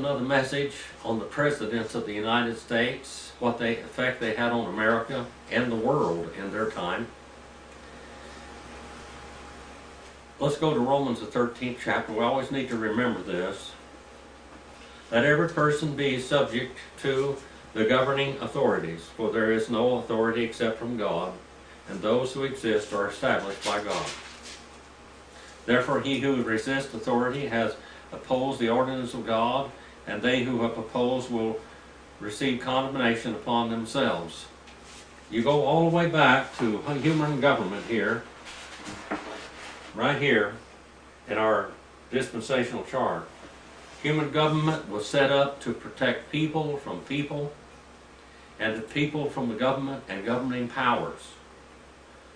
Another message on the presidents of the United States, what effect they had on America and the world in their time. Let's go to Romans the 13th chapter. We always need to remember this. Let every person be subject to the governing authorities, for there is no authority except from God, and those who exist are established by God. Therefore he who resists authority has opposed the ordinance of God, and they who have opposed will receive condemnation upon themselves. You go all the way back to human government here, right here in our dispensational chart. Human government was set up to protect people from people, and the people from the government and governing powers.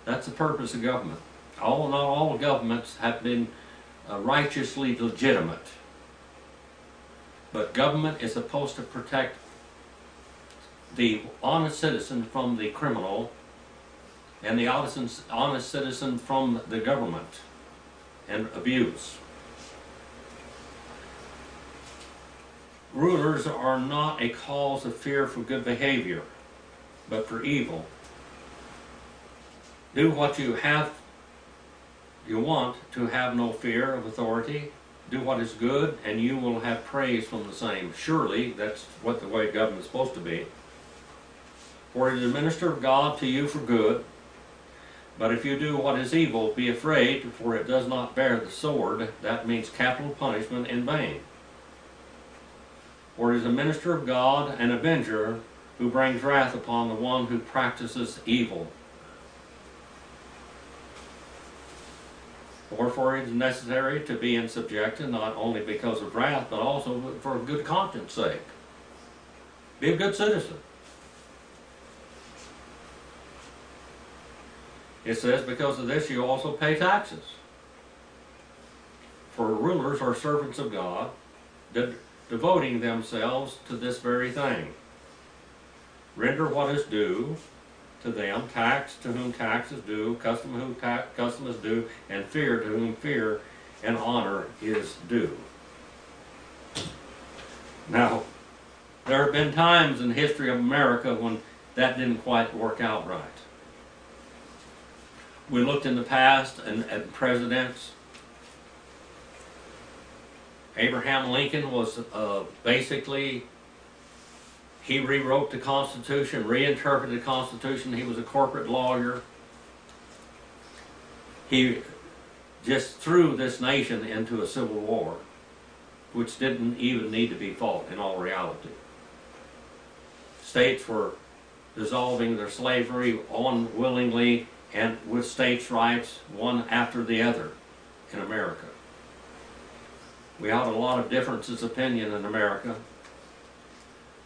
That's the purpose of government. Not all governments have been righteously legitimate. But government is supposed to protect the honest citizen from the criminal and the honest citizen from the government and abuse. Rulers are not a cause of fear for good behavior, but for evil. Do what you want to have no fear of authority. Do what is good, and you will have praise from the same. Surely, that's what the way government is supposed to be. For it is a minister of God to you for good. But if you do what is evil, be afraid, for it does not bear the sword. That means capital punishment in vain. For it is a minister of God, an avenger, who brings wrath upon the one who practices evil. Wherefore it is necessary to be in subjection, not only because of wrath, but also for good conscience sake. Be a good citizen. It says, because of this you also pay taxes. For rulers are servants of God, devoting themselves to this very thing. Render what is due to them, tax to whom tax is due, custom to whom custom is due, and fear to whom fear and honor is due. Now, there have been times in the history of America when that didn't quite work out right. We looked in the past at presidents. Abraham Lincoln was basically, he rewrote the Constitution, reinterpreted the Constitution. He was a corporate lawyer. He just threw this nation into a civil war, which didn't even need to be fought in all reality. States were dissolving their slavery unwillingly and with states' rights one after the other in America. We had a lot of differences of opinion in America.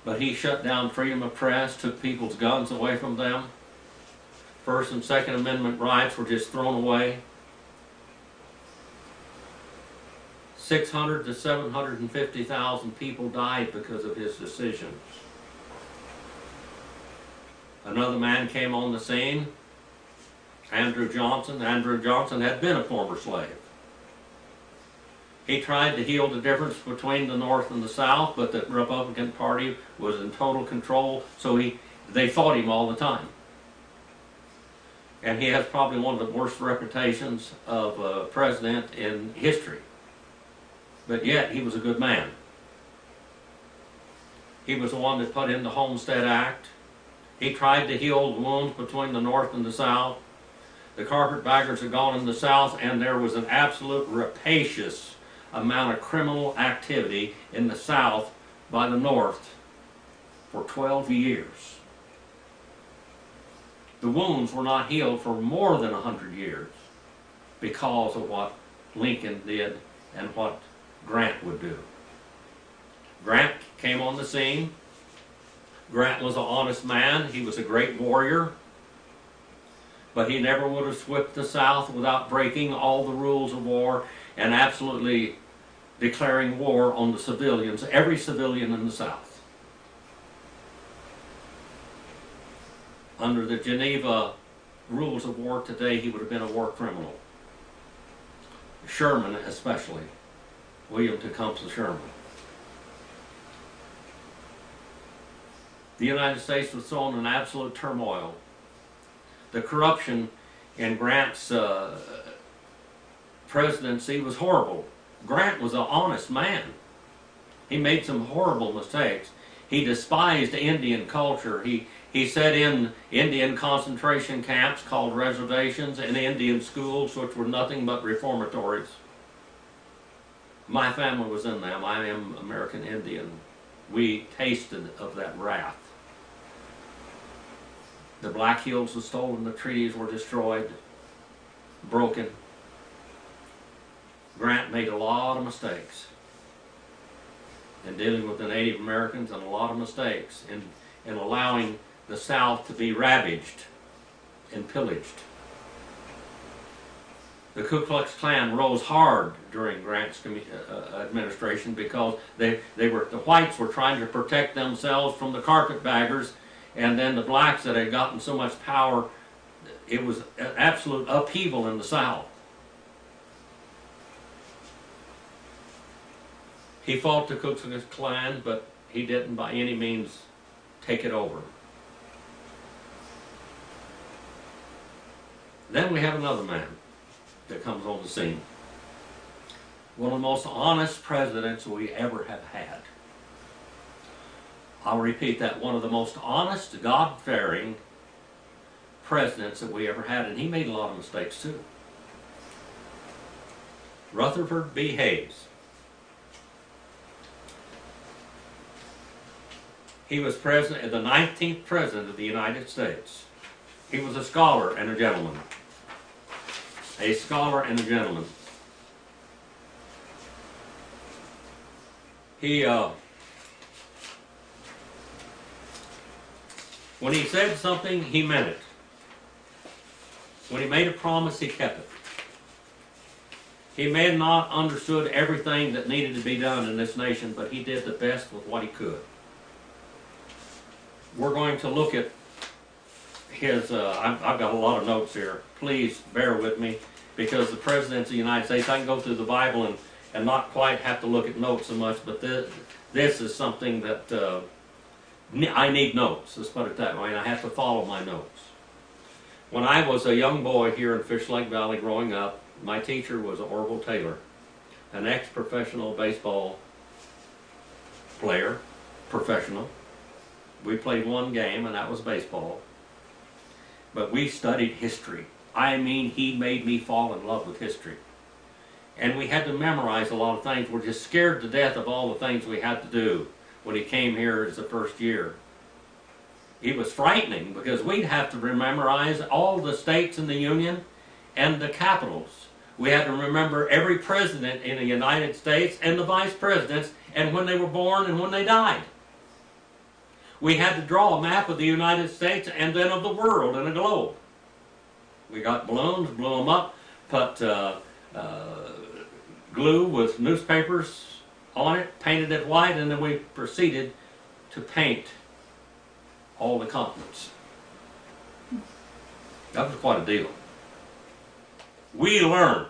But he shut down freedom of press, took people's guns away from them. First and Second Amendment rights were just thrown away. 600 to 750,000 people died because of his decisions. Another man came on the scene, Andrew Johnson. Andrew Johnson had been a former slave. He tried to heal the difference between the North and the South, but the Republican Party was in total control, so they fought him all the time. And he has probably one of the worst reputations of a president in history. But yet, he was a good man. He was the one that put in the Homestead Act. He tried to heal the wounds between the North and the South. The carpetbaggers had gone in the South, and there was an absolute rapacious amount of criminal activity in the South by the North for 12 years. The wounds were not healed for more than 100 years because of what Lincoln did and what Grant would do. Grant came on the scene. Grant was an honest man. He was a great warrior. But he never would have swept the South without breaking all the rules of war and absolutely declaring war on the civilians, every civilian in the South. Under the Geneva rules of war today, he would have been a war criminal. Sherman especially, William Tecumseh Sherman. The United States was thrown in absolute turmoil. The corruption in Grant's presidency was horrible. Grant was an honest man. He made some horrible mistakes. He despised Indian culture. He set in Indian concentration camps called reservations and Indian schools, which were nothing but reformatories. My family was in them. I am American Indian. We tasted of that wrath. The Black Hills were stolen, the treaties were destroyed, broken. Grant made a lot of mistakes in dealing with the Native Americans, and a lot of mistakes in allowing the South to be ravaged and pillaged. The Ku Klux Klan rose hard during Grant's administration because the whites were trying to protect themselves from the carpetbaggers, and then the blacks that had gotten so much power, it was an absolute upheaval in the South. He fought the Ku Klux Klan, but he didn't by any means take it over. Then we have another man that comes on the scene. One of the most honest presidents we ever have had. I'll repeat that, one of the most honest, God-fearing presidents that we ever had, and he made a lot of mistakes too. Rutherford B Hayes. He was president, the 19th president of the United States. He was a scholar and a gentleman. A scholar and a gentleman. When he said something, he meant it. When he made a promise, he kept it. He may have not understood everything that needed to be done in this nation, but he did the best with what he could. We're going to look at his, I've got a lot of notes here. Please bear with me, because the presidents of the United States, I can go through the Bible and not quite have to look at notes so much, but this is something that I need notes, let's put it that way, and I have to follow my notes. When I was a young boy here in Fish Lake Valley growing up, my teacher was Orville Taylor, an ex-professional baseball player, professional. We played one game, and that was baseball. But we studied history. I mean, he made me fall in love with history. And we had to memorize a lot of things. We're just scared to death of all the things we had to do when he came here as the first year. It was frightening because we'd have to memorize all the states in the Union and the capitals. We had to remember every president in the United States and the vice presidents, and when they were born and when they died. We had to draw a map of the United States and then of the world in a globe. We got balloons, blew them up, put glue with newspapers on it, painted it white, and then we proceeded to paint all the continents. That was quite a deal. We learned.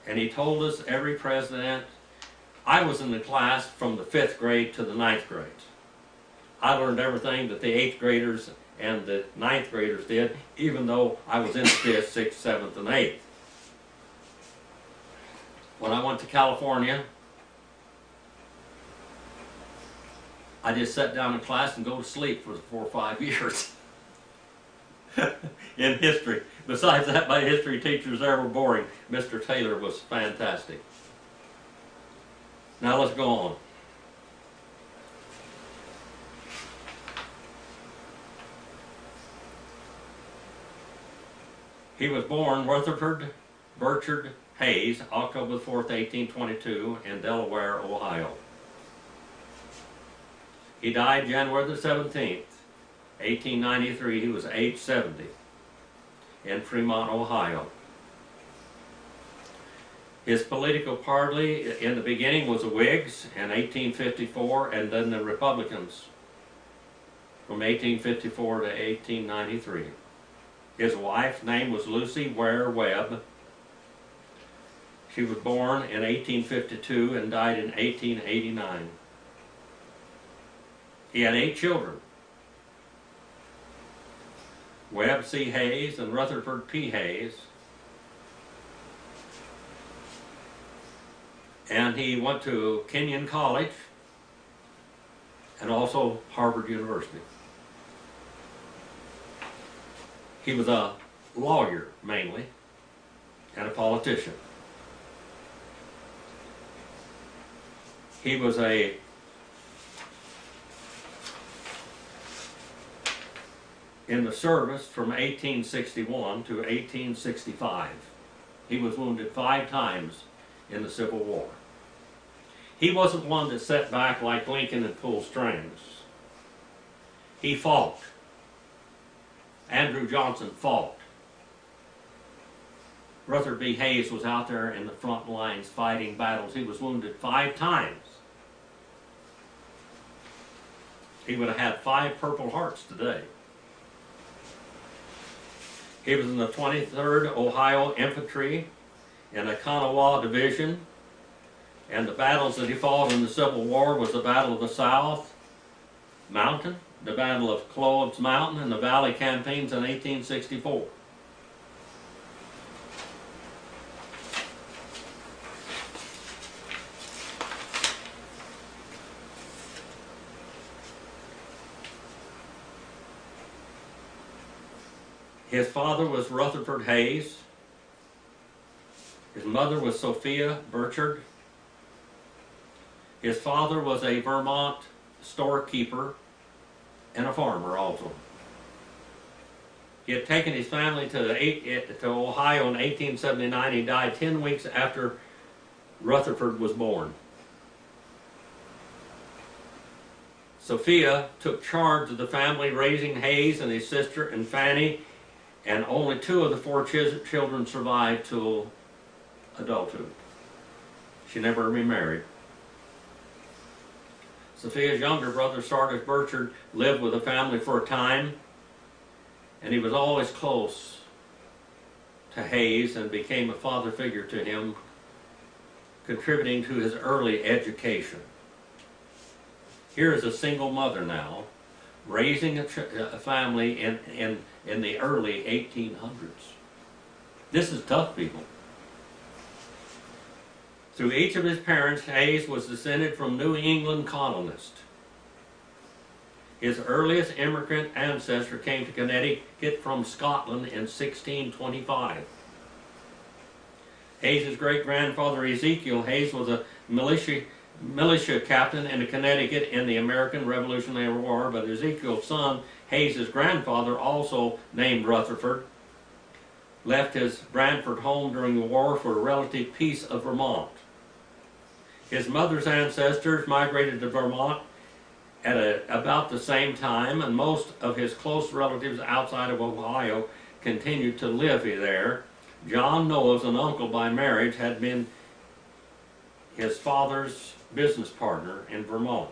And he told us, every president, I was in the class from the 5th grade to the 9th grade. I learned everything that the 8th graders and the 9th graders did, even though I was in the 5th, 6th, 7th, and 8th. When I went to California, I just sat down in class and go to sleep for 4 or 5 years in history. Besides that, my history teachers there were boring. Mr. Taylor was fantastic. Now let's go on. He was born Rutherford Burchard Hayes, October 4th, 1822, in Delaware, Ohio. He died January the 17th, 1893. He was age 70 in Fremont, Ohio. His political party in the beginning was the Whigs in 1854, and then the Republicans from 1854 to 1893. His wife's name was Lucy Ware Webb. She was born in 1852 and died in 1889. He had 8 children: Webb C. Hayes and Rutherford P. Hayes. And he went to Kenyon College and also Harvard University. He was a lawyer mainly and a politician. He was in the service from 1861 to 1865. He was wounded 5 times in the Civil War. He wasn't one that sat back like Lincoln and pulled strings. He fought. Andrew Johnson fought. Rutherford B Hayes was out there in the front lines fighting battles. He was wounded 5 times. He would have had 5 Purple Hearts today. He was in the 23rd Ohio Infantry in the Kanawha Division, and the battles that he fought in the Civil War was the Battle of the South Mountain, the Battle of Cloves Mountain, and the Valley Campaigns in 1864. His father was Rutherford Hayes. His mother was Sophia Burchard. His father was a Vermont storekeeper and a farmer also. He had taken his family to Ohio in 1879. He died 10 weeks after Rutherford was born. Sophia took charge of the family, raising Hayes and his sister and Fanny, and only 2 of the 4 children survived till adulthood. She never remarried. Sophia's younger brother, Sardis Burchard, lived with the family for a time, and he was always close to Hayes and became a father figure to him, contributing to his early education. Here is a single mother now, raising a family in the early 1800s. This is tough, people. Through each of his parents, Hayes was descended from New England colonists. His earliest immigrant ancestor came to Connecticut from Scotland in 1625. Hayes' great-grandfather Ezekiel Hayes was a militia captain in Connecticut in the American Revolutionary War, but Ezekiel's son, Hayes' grandfather, also named Rutherford, left his Brantford home during the war for the relative peace of Vermont. His mother's ancestors migrated to Vermont at about the same time, and most of his close relatives outside of Ohio continued to live there. John Knowles, an uncle by marriage, had been his father's business partner in Vermont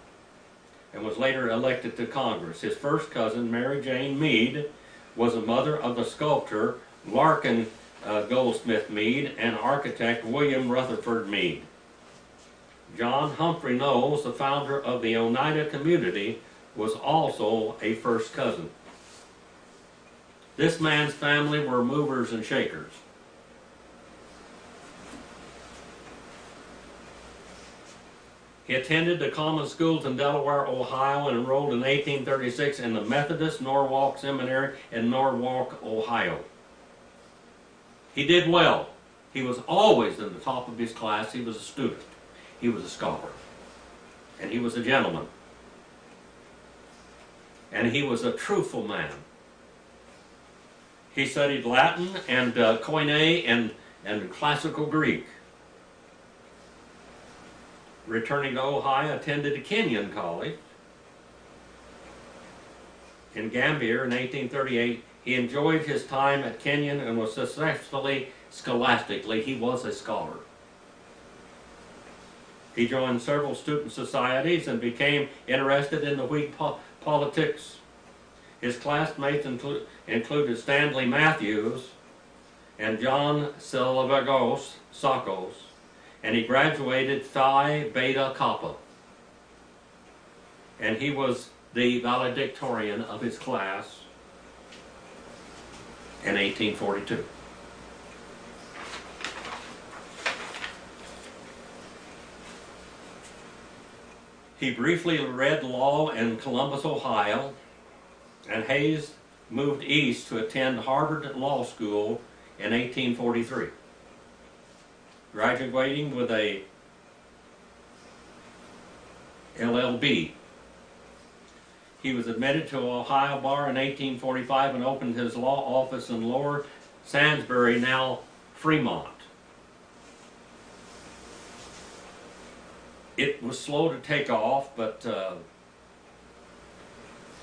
and was later elected to Congress. His first cousin, Mary Jane Meade, was the mother of the sculptor Larkin Goldsmith Meade and architect William Rutherford Meade. John Humphrey Knowles, the founder of the Oneida community, was also a first cousin. This man's family were movers and shakers. He attended the common schools in Delaware, Ohio, and enrolled in 1836 in the Methodist Norwalk Seminary in Norwalk, Ohio. He did well. He was always in the top of his class. He was a student. He was a scholar. And he was a gentleman. And he was a truthful man. He studied Latin and Koine and classical Greek. Returning to Ohio, attended Kenyon College. In Gambier in 1838, he enjoyed his time at Kenyon and was successfully scholastically. He was a scholar. He joined several student societies and became interested in the Whig politics. His classmates included Stanley Matthews and John Silvagos Sakos, and he graduated Phi Beta Kappa. And he was the valedictorian of his class in 1842. He briefly read law in Columbus, Ohio, and Hayes moved east to attend Harvard Law School in 1843, graduating with a LLB. He was admitted to Ohio Bar in 1845 and opened his law office in Lower Salisbury, now Fremont. It was slow to take off, but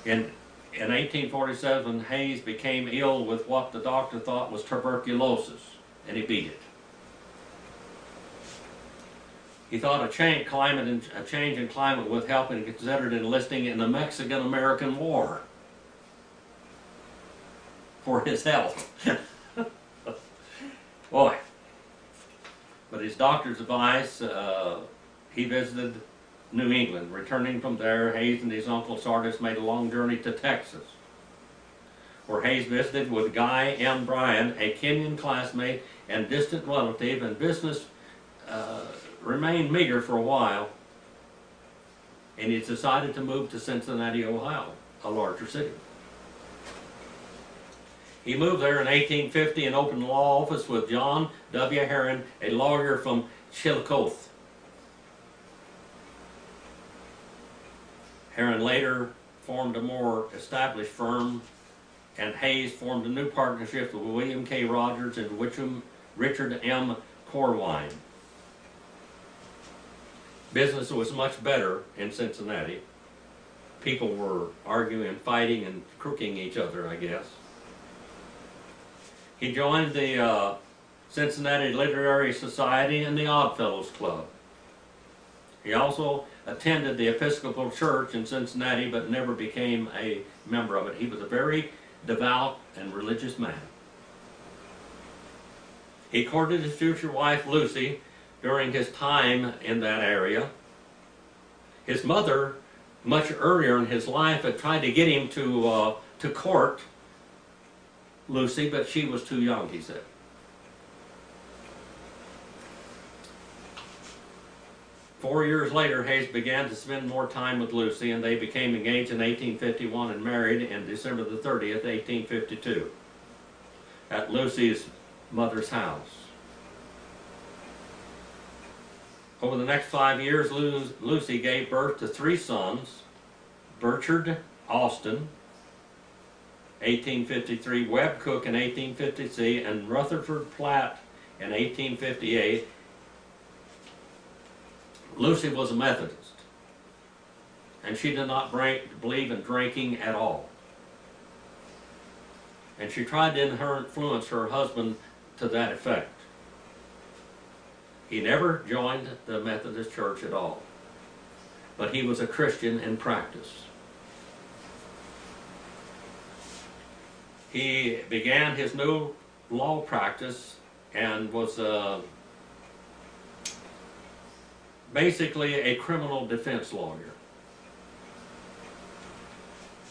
in 1847, Hayes became ill with what the doctor thought was tuberculosis, and he beat it. He thought a change in climate would help, and considered enlisting in the Mexican-American War for his health. Boy. But his doctor's advice, he visited New England. Returning from there, Hayes and his uncle Sardis made a long journey to Texas, where Hayes visited with Guy M. Bryan, a Kenyan classmate and distant relative, and business remained meager for a while, and he decided to move to Cincinnati, Ohio, a larger city. He moved there in 1850 and opened a law office with John W. Herron, a lawyer from Chillicothe. Herron later formed a more established firm, and Hayes formed a new partnership with William K. Rogers and Richard M. Corwine. Business was much better in Cincinnati. People were arguing, fighting, and crooking each other, I guess. He joined the Cincinnati Literary Society and the Oddfellows Club. He also attended the Episcopal Church in Cincinnati, but never became a member of it. He was a very devout and religious man. He courted his future wife, Lucy, during his time in that area. His mother, much earlier in his life, had tried to get him to court Lucy, but she was too young, he said. Four years later, Hayes began to spend more time with Lucy, and they became engaged in 1851 and married in December the 30th, 1852, at Lucy's mother's house. Over the next 5 years, Lucy gave birth to three sons: Burchard Austin, 1853, Webb Cook in 1853, and Rutherford Platt in 1858. Lucy was a Methodist, and she did not believe in drinking at all. And she tried to influence her husband to that effect. He never joined the Methodist Church at all, but he was a Christian in practice. He began his new law practice and was basically a criminal defense lawyer,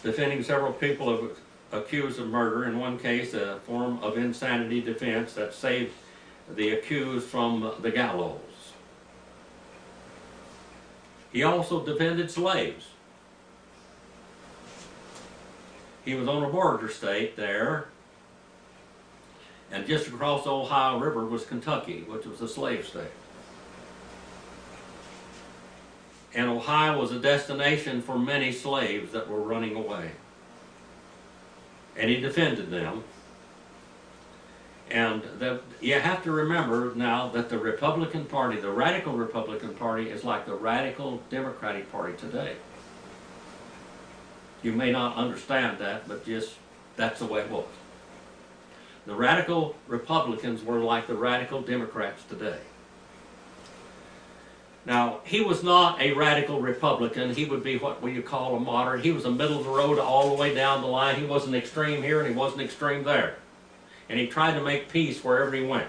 defending several people accused of murder. In one case, a form of insanity defense that saved the accused from the gallows. He also defended slaves. He was on a border state there, and just across the Ohio River was Kentucky, which was a slave state. And Ohio was a destination for many slaves that were running away. And he defended them. And you have to remember now that the Republican Party, the radical Republican Party, is like the radical Democratic Party today. You may not understand that, but just that's the way it was. The radical Republicans were like the radical Democrats today. Now, he was not a radical Republican. He would be what we call a moderate. He was a middle of the road all the way down the line. He wasn't extreme here and he wasn't extreme there. And he tried to make peace wherever he went.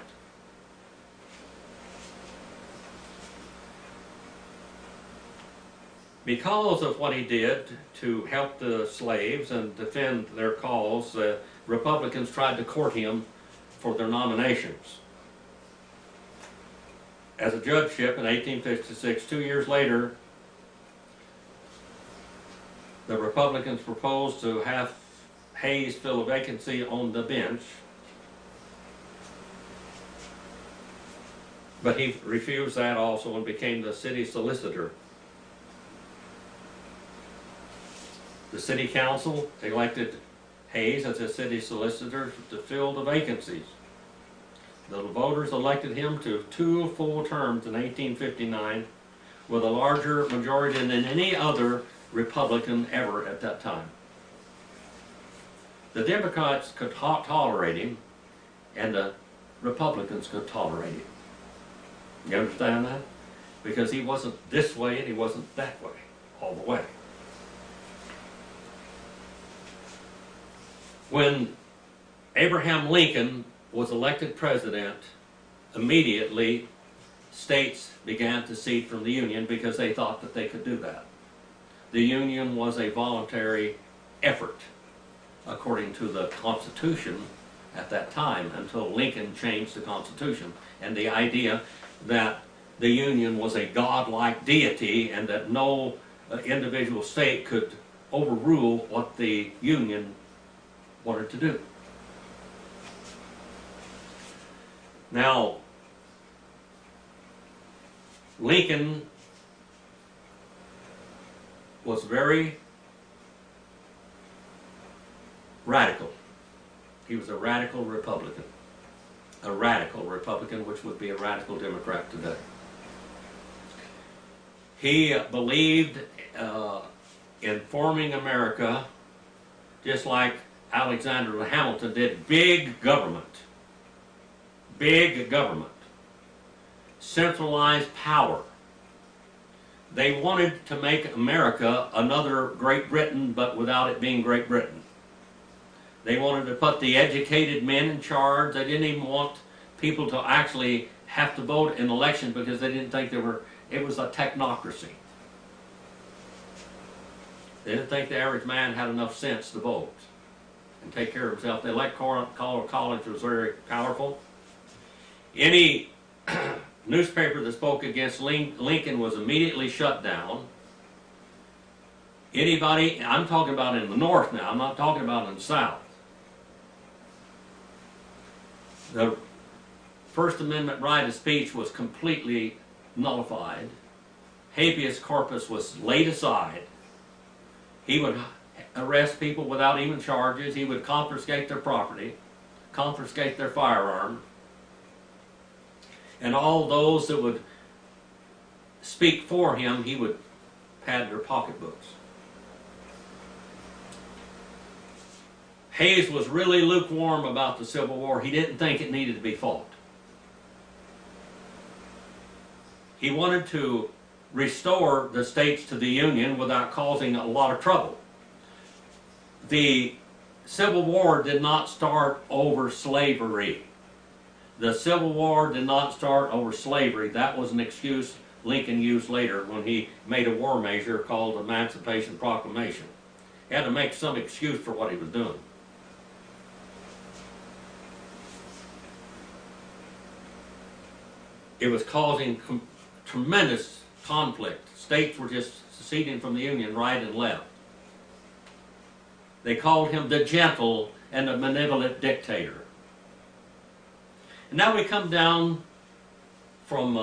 Because of what he did to help the slaves and defend their cause, the Republicans tried to court him for their nominations. As a judgeship in 1856, 2 years later, the Republicans proposed to have Hayes fill a vacancy on the bench, but he refused that also and became the city solicitor. The city council elected Hayes as a city solicitor to fill the vacancies. The voters elected him to 2 full terms in 1859 with a larger majority than any other Republican ever at that time. The Democrats could tolerate him, and the Republicans could tolerate him. You understand that? Because he wasn't this way and he wasn't that way, all the way. When Abraham Lincoln was elected president, immediately states began to secede from the Union because they thought that they could do that. The Union was a voluntary effort, according to the Constitution at that time, until Lincoln changed the Constitution, and the idea that the Union was a godlike deity and that no individual state could overrule what the Union wanted to do. Now, Lincoln was very radical. He was a radical Republican. A radical Republican, which would be a radical Democrat today. He believed in forming America just like Alexander Hamilton did. Big government. Big government. Centralized power. They wanted to make America another Great Britain, but without it being Great Britain. They wanted to put the educated men in charge. They didn't even want people to actually have to vote in elections because they didn't think it was a technocracy. They didn't think the average man had enough sense to vote and take care of himself. The electoral college was very powerful. Any newspaper that spoke against Lincoln was immediately shut down. Anybody, I'm talking about in the North now, I'm not talking about in the South. The First Amendment right of speech was completely nullified. Habeas corpus was laid aside. He would arrest people without even charges. He would confiscate their property, confiscate their firearm. And all those that would speak for him, he would pad their pocketbooks. Hayes was really lukewarm about the Civil War. He didn't think it needed to be fought. He wanted to restore the states to the Union without causing a lot of trouble. The Civil War did not start over slavery. The Civil War did not start over slavery. That was an excuse Lincoln used later when he made a war measure called the Emancipation Proclamation. He had to make some excuse for what he was doing. It was causing tremendous conflict. States were just seceding from the Union right and left. They called him the gentle and the benevolent dictator. And now we come down from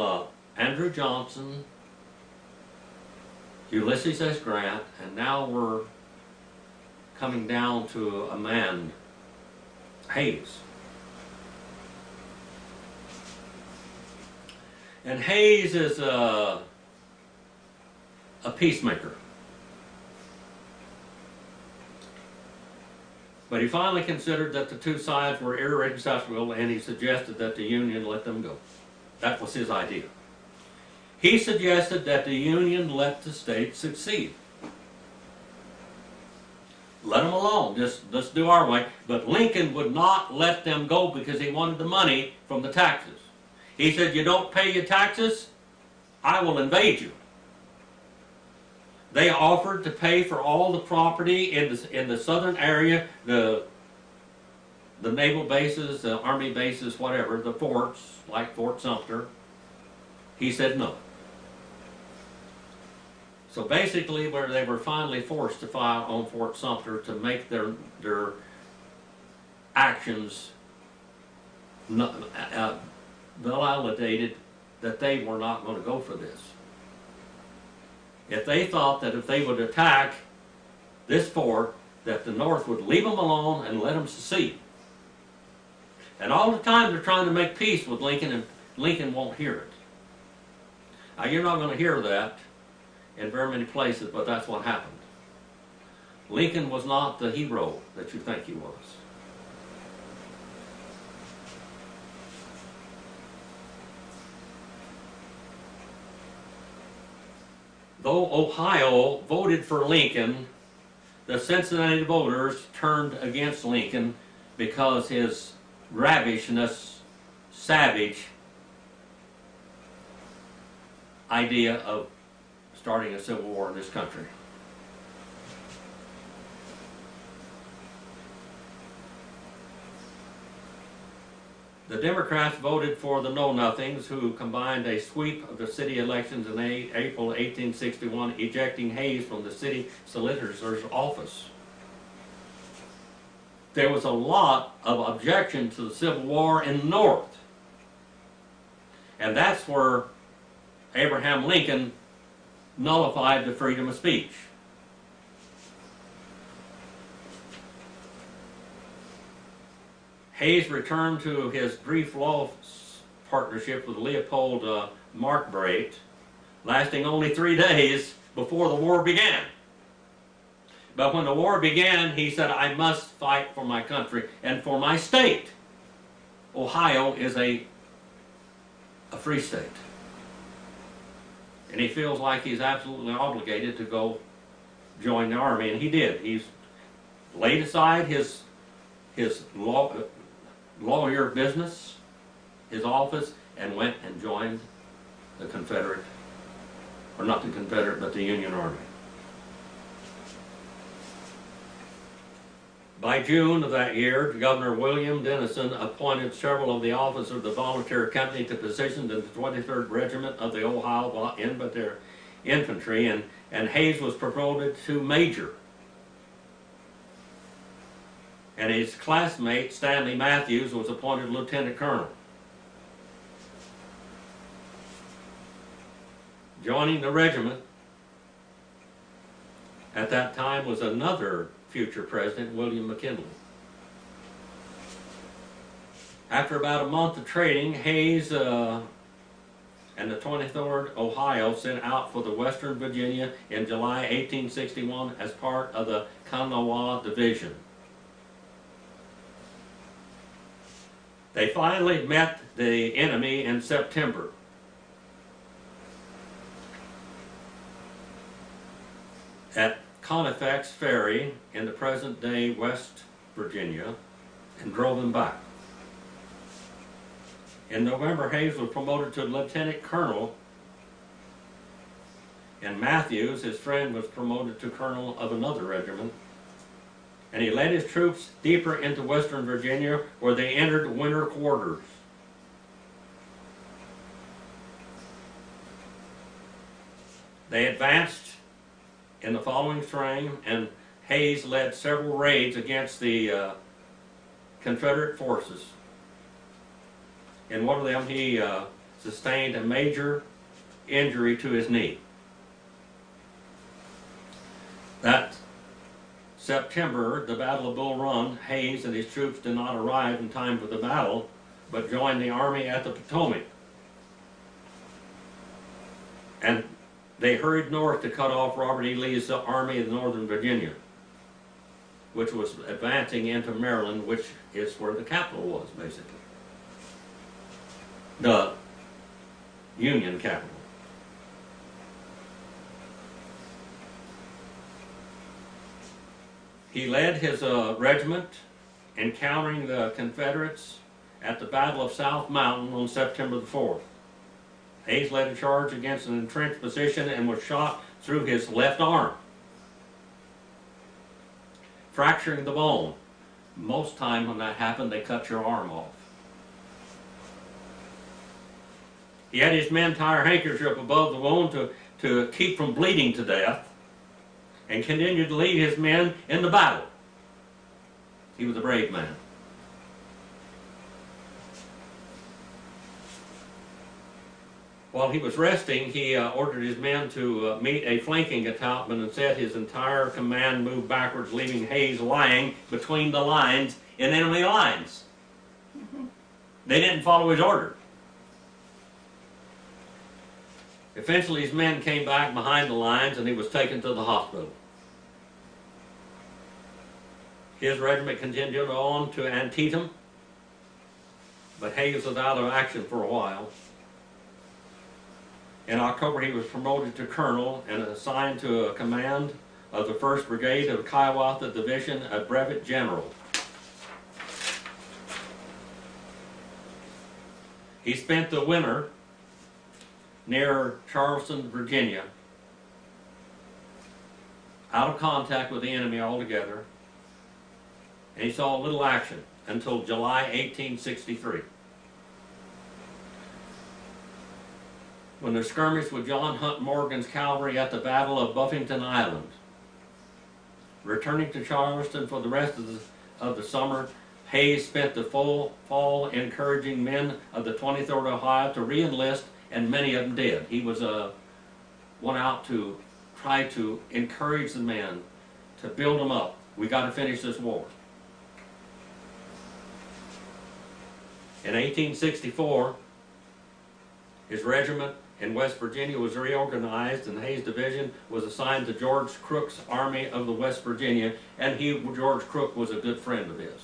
Andrew Johnson, Ulysses S. Grant, and now we're coming down to a man, Hayes. And Hayes is a peacemaker. But he finally considered that the two sides were irreconcilable, and he suggested that the Union let them go. That was his idea. He suggested that the Union let the states succeed. Let them alone. Just let's do our way. But Lincoln would not let them go because he wanted the money from the taxes. He said, you don't pay your taxes, I will invade you. They offered to pay for all the property in the southern area, the naval bases, the army bases, whatever, the forts, like Fort Sumter. He said no. So basically, where they were finally forced to file on Fort Sumter to make their actions validated that they were not going to go for this. If they thought that if they would attack this fort, that the North would leave them alone and let them secede. And all the time they're trying to make peace with Lincoln, and Lincoln won't hear it. Now, you're not going to hear that in very many places, but that's what happened. Lincoln was not the hero that you think he was. Though Ohio voted for Lincoln, the Cincinnati voters turned against Lincoln because his ravishness, savage idea of starting a civil war in this country. The Democrats voted for the Know-Nothings, who combined a sweep of the city elections in April 1861, ejecting Hayes from the city solicitor's office. There was a lot of objection to the Civil War in the North. And that's where Abraham Lincoln nullified the freedom of speech. Hayes returned to his brief law partnership with Leopold Markbreit, lasting only 3 days before the war began. But when the war began, he said, I must fight for my country and for my state. Ohio is a free state. And he feels like he's absolutely obligated to go join the army, and he did. He's laid aside his lawyer business, his office, and went and joined the Confederate, or not the Confederate, but the Union Army. By June of that year, Governor William Dennison appointed several of the officers of the volunteer company to positions in the 23rd Regiment of the Ohio Infantry, and Hayes was promoted to major. And his classmate, Stanley Matthews, was appointed lieutenant colonel. Joining the regiment at that time was another future president, William McKinley. After about a month of training, Hayes and the 23rd Ohio set out for the Western Virginia in July 1861 as part of the Kanawha Division. They finally met the enemy in September. At Conifax Ferry in the present-day West Virginia, and drove them back. In November, Hayes was promoted to lieutenant colonel, and Matthews, his friend, was promoted to colonel of another regiment, and he led his troops deeper into Western Virginia, where they entered winter quarters. They advanced in the following spring, and Hayes led several raids against the Confederate forces. In one of them, he sustained a major injury to his knee. That September, the Battle of Bull Run, Hayes and his troops did not arrive in time for the battle, but joined the army at the Potomac. And they hurried north to cut off Robert E. Lee's army in Northern Virginia, which was advancing into Maryland, which is where the capital was, basically. The Union capital. He led his regiment encountering the Confederates at the Battle of South Mountain on September the 4th. Hayes led a charge against an entrenched position and was shot through his left arm, fracturing the bone. Most time when that happened, they cut your arm off. He had his men tie a handkerchief above the wound to keep from bleeding to death, and continued to lead his men in the battle. He was a brave man. While he was resting, he ordered his men to meet a flanking attackman and said his entire command moved backwards, leaving Hayes lying between the lines in enemy lines. They didn't follow his order. Eventually his men came back behind the lines and he was taken to the hospital. His regiment continued on to Antietam, but Hayes was out of action for a while. In October he was promoted to colonel and assigned to a command of the 1st Brigade of Hiawatha Division, a brevet general. He spent the winter near Charleston, Virginia, out of contact with the enemy altogether, and he saw little action until July 1863. When the skirmish with John Hunt Morgan's cavalry at the Battle of Buffington Island. Returning to Charleston for the rest of the summer, Hayes spent the full fall encouraging men of the 23rd Ohio to re-enlist, and many of them did. He was went out to try to encourage the men, to build them up. We got to finish this war. In 1864, his regiment in West Virginia was reorganized, and Hayes' division was assigned to George Crook's Army of the West Virginia, and George Crook was a good friend of his.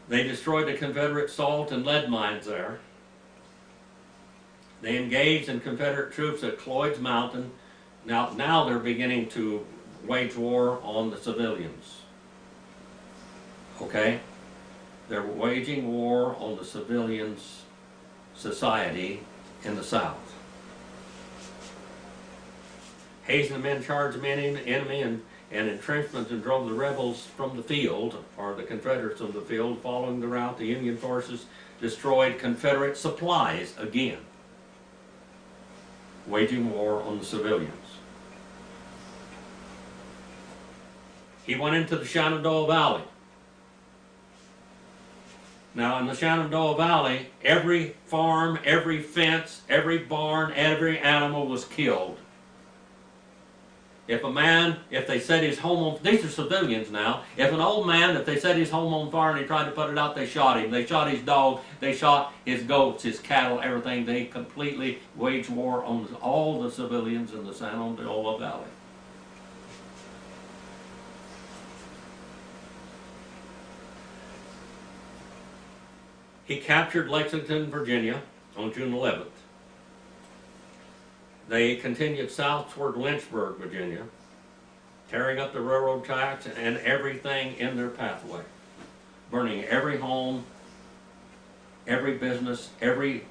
They destroyed the Confederate salt and lead mines there. They engaged in Confederate troops at Cloyd's Mountain. Now they're beginning to wage war on the civilians. Okay? They're waging war on the civilians' society in the South. Hayes and the men charged the enemy and entrenchments and drove the rebels from the field, or the Confederates from the field. Following the route, the Union forces destroyed Confederate supplies again, waging war on the civilians. He went into the Shenandoah Valley. Now in the Shenandoah Valley, every farm, every fence, every barn, every animal was killed. If they set his home on, these are civilians now, if an old man, if they set his home on fire and he tried to put it out, they shot him. They shot his dog, they shot his goats, his cattle, everything. They completely waged war on all the civilians in the Shenandoah Valley. He captured Lexington, Virginia on June 11th. They continued south toward Lynchburg, Virginia, tearing up the railroad tracks and everything in their pathway, burning every home, every business, every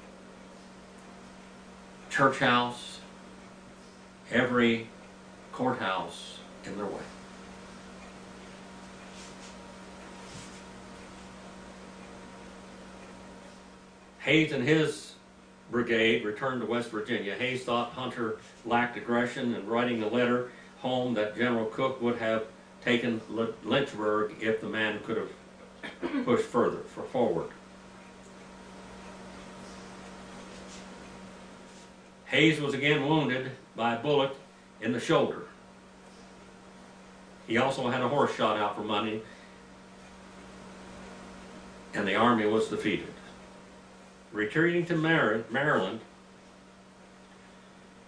church house, every courthouse in their way. Hayes and his brigade returned to West Virginia. Hayes thought Hunter lacked aggression, and writing a letter home that General Crook would have taken Lynchburg if the man could have pushed forward. Hayes was again wounded by a bullet in the shoulder. He also had a horse shot out for money, and the army was defeated. Retreating to Maryland,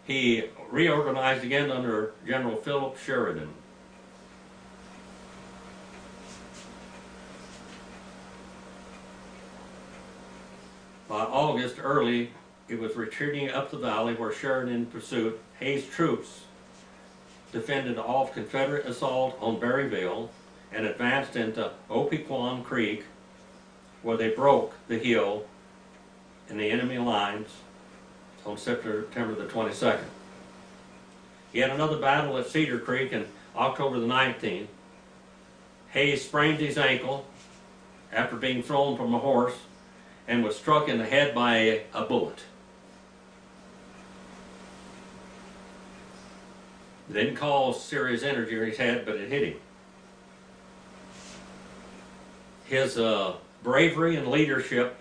he reorganized again under General Phillips Sheridan. By August early, it was retreating up the valley where Sheridan pursued. Hayes' troops defended off Confederate assault on Berryville and advanced into Opequon Creek, where they broke the hill in the enemy lines on September the 22nd. He had another battle at Cedar Creek on October the 19th. Hayes sprained his ankle after being thrown from a horse and was struck in the head by a bullet. It didn't cause serious injury in his head, but it hit him. His bravery and leadership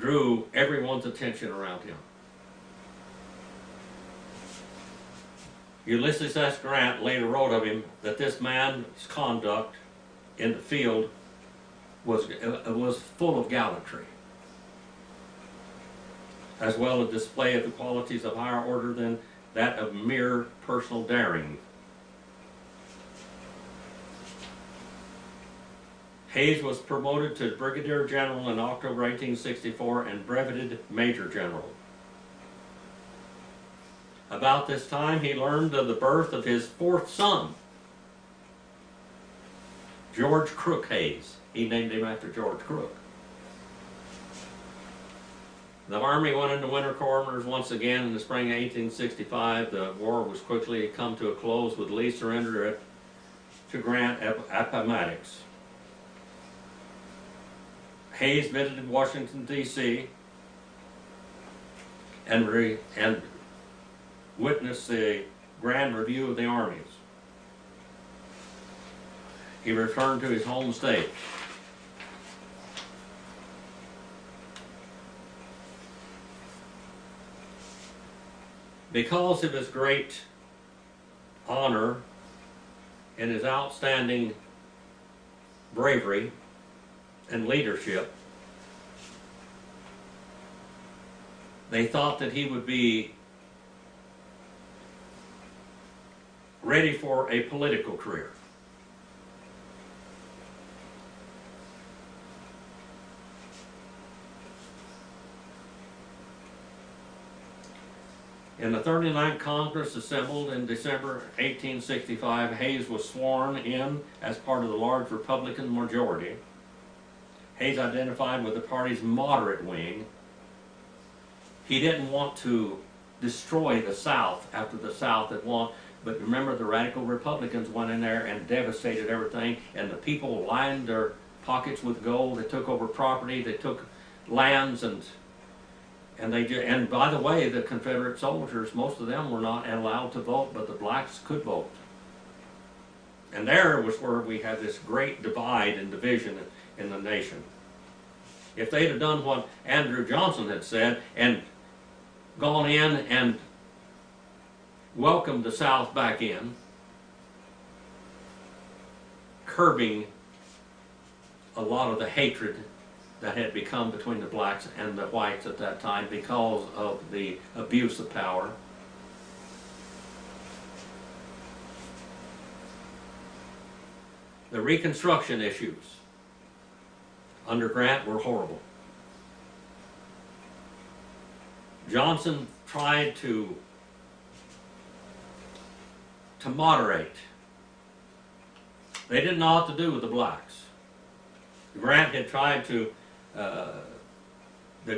drew everyone's attention around him. Ulysses S. Grant later wrote of him that this man's conduct in the field was full of gallantry, as well as a display of the qualities of higher order than that of mere personal daring. Hayes was promoted to Brigadier General in October 1864 and breveted Major General. About this time, he learned of the birth of his fourth son, George Crook Hayes. He named him after George Crook. The Army went into winter quarters once again in the spring of 1865. The war was quickly come to a close with Lee's surrender to Grant at Appomattox. Hayes visited Washington, D.C. and witnessed the grand review of the armies. He returned to his home state. Because of his great honor and his outstanding bravery and leadership, they thought that he would be ready for a political career. In the 39th Congress assembled in December 1865, Hayes was sworn in as part of the large Republican majority. Hayes identified with the party's moderate wing. He didn't want to destroy the South after the South had won, but remember the radical Republicans went in there and devastated everything, and the people lined their pockets with gold. They took over property, they took lands, and by the way, the Confederate soldiers, most of them were not allowed to vote, but the blacks could vote. And there was where we had this great divide and division in the nation. If they'd have done what Andrew Johnson had said and gone in and welcomed the South back in, curbing a lot of the hatred that had become between the blacks and the whites at that time because of the abuse of power. The Reconstruction issues under Grant were horrible. Johnson tried to moderate. They didn't know what to do with the blacks. Grant had tried to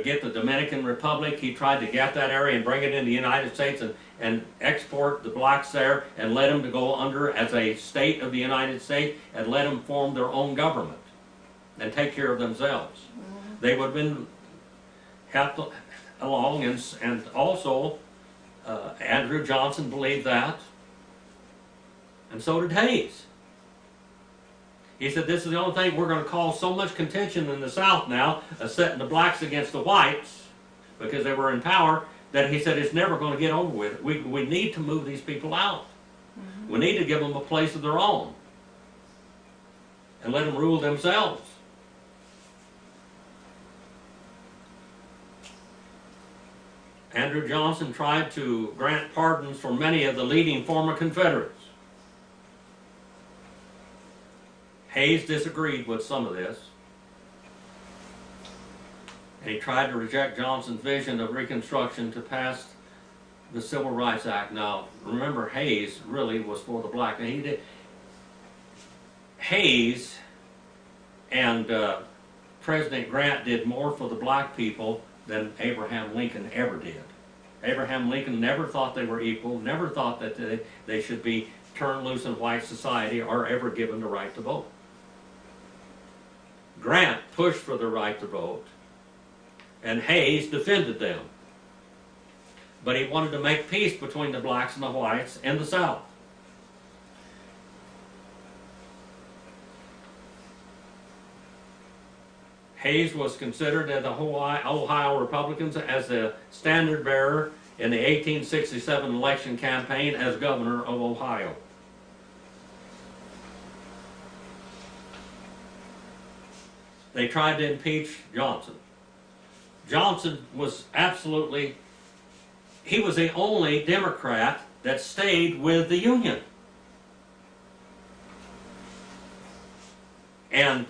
get the Dominican Republic. He tried to get that area and bring it into the United States and export the blacks there and let them to go under as a state of the United States and let them form their own government and take care of themselves. They would have been helped along, and also Andrew Johnson believed that, and so did Hayes. He said, this is the only thing we're going to cause so much contention in the South now, setting the blacks against the whites, because they were in power, that he said it's never going to get over with. We need to move these people out. Mm-hmm. We need to give them a place of their own and let them rule themselves. Andrew Johnson tried to grant pardons for many of the leading former Confederates. Hayes disagreed with some of this, and he tried to reject Johnson's vision of Reconstruction to pass the Civil Rights Act. Now, remember, Hayes really was for the black. Now, Hayes and President Grant did more for the black people than Abraham Lincoln ever did. Abraham Lincoln never thought they were equal, never thought that they should be turned loose in white society or ever given the right to vote. Grant pushed for the right to vote, and Hayes defended them. But he wanted to make peace between the blacks and the whites in the South. Hayes was considered at the Ohio Republicans as the standard bearer in the 1867 election campaign as governor of Ohio. They tried to impeach Johnson. Johnson was he was the only Democrat that stayed with the Union. And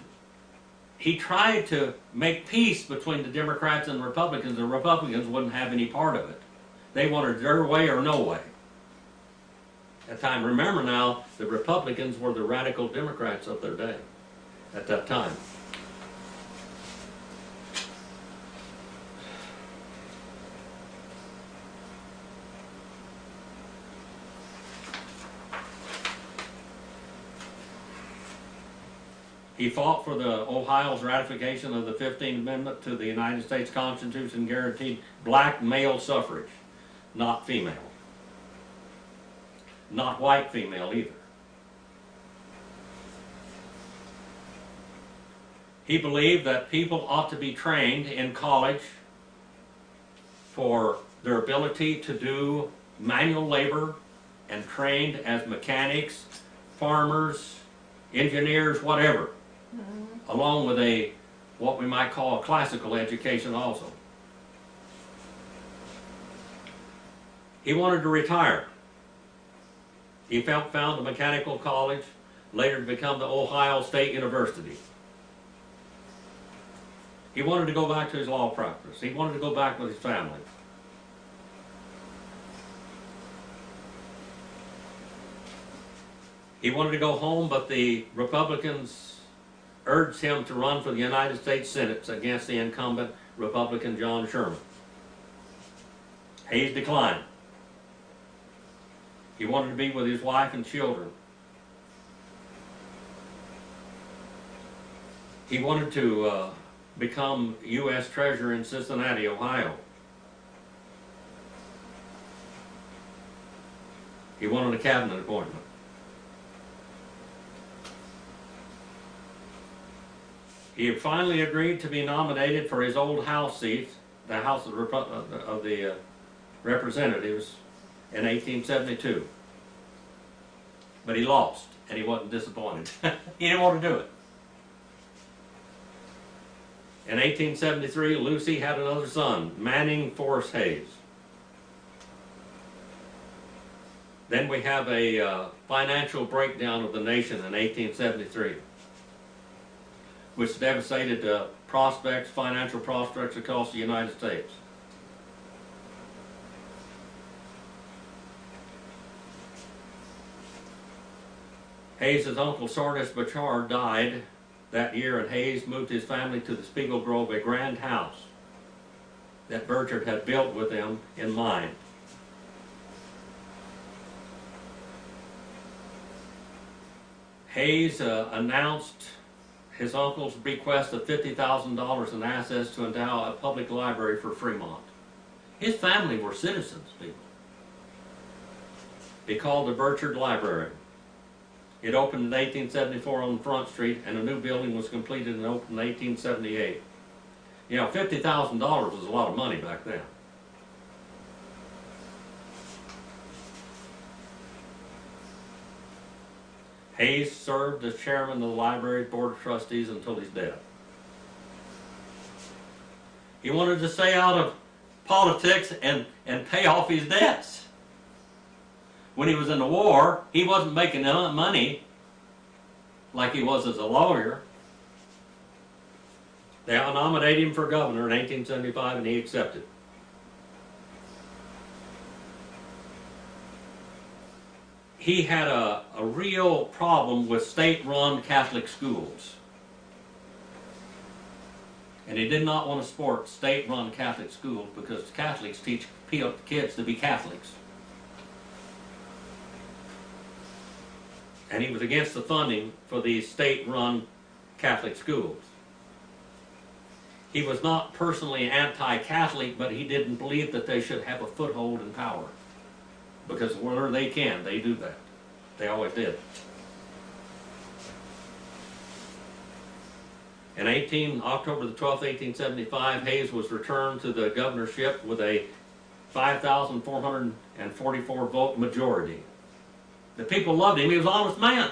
he tried to make peace between the Democrats and the Republicans. The Republicans wouldn't have any part of it. They wanted their way or no way. At the time, remember now, the Republicans were the radical Democrats of their day at that time. He fought for Ohio's ratification of the 15th Amendment to the United States Constitution, guaranteed black male suffrage, not female. Not white female either. He believed that people ought to be trained in college for their ability to do manual labor and trained as mechanics, farmers, engineers, whatever. Along with what we might call a classical education also. He wanted to retire. He found a mechanical college, later to become the Ohio State University. He wanted to go back to his law practice. He wanted to go back with his family. He wanted to go home, but the Republicans urged him to run for the United States Senate against the incumbent Republican John Sherman. Hayes declined. He wanted to be with his wife and children. He wanted to become U.S. Treasurer in Cincinnati, Ohio. He wanted a cabinet appointment. He had finally agreed to be nominated for his old House seat, the House of the Representatives, in 1872. But he lost, and he wasn't disappointed. He didn't want to do it. In 1873, Lucy had another son, Manning Forrest Hayes. Then we have a financial breakdown of the nation in 1873. Which devastated financial prospects across the United States. Hayes' uncle Sardis Bachar died that year, and Hayes moved his family to the Spiegel Grove, a grand house that Burchard had built with them in mind. Hayes announced his uncle's bequest of $50,000 in assets to endow a public library for Fremont. His family were citizens, people. He called the Burchard Library. It opened in 1874 on Front Street, and a new building was completed and opened in 1878. You know, $50,000 was a lot of money back then. Hayes served as chairman of the library's board of trustees until his death. He wanted to stay out of politics and pay off his debts. When he was in the war, he wasn't making money like he was as a lawyer. They nominated him for governor in 1875, and he accepted. He had a real problem with state-run Catholic schools. And he did not want to support state-run Catholic schools because Catholics teach kids to be Catholics. And he was against the funding for these state-run Catholic schools. He was not personally anti-Catholic, but he didn't believe that they should have a foothold in power. Because wherever they can, they do that. They always did. In October the 12th, 1875, Hayes was returned to the governorship with a 5,444 vote majority. The people loved him. He was an honest man.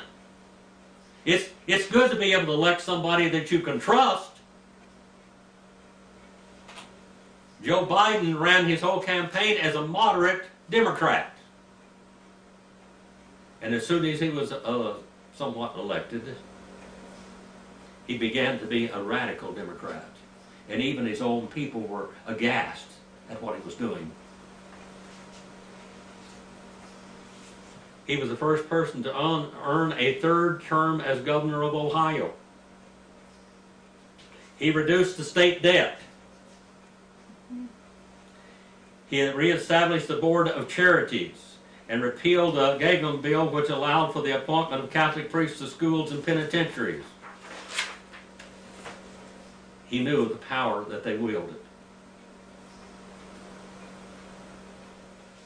It's good to be able to elect somebody that you can trust. Joe Biden ran his whole campaign as a moderate Democrat. And as soon as he was somewhat elected, he began to be a radical Democrat. And even his own people were aghast at what he was doing. He was the first person to earn a third term as governor of Ohio. He reduced the state debt. He reestablished the Board of Charities and repealed the Gagnon Bill, which allowed for the appointment of Catholic priests to schools and penitentiaries. He knew the power that they wielded.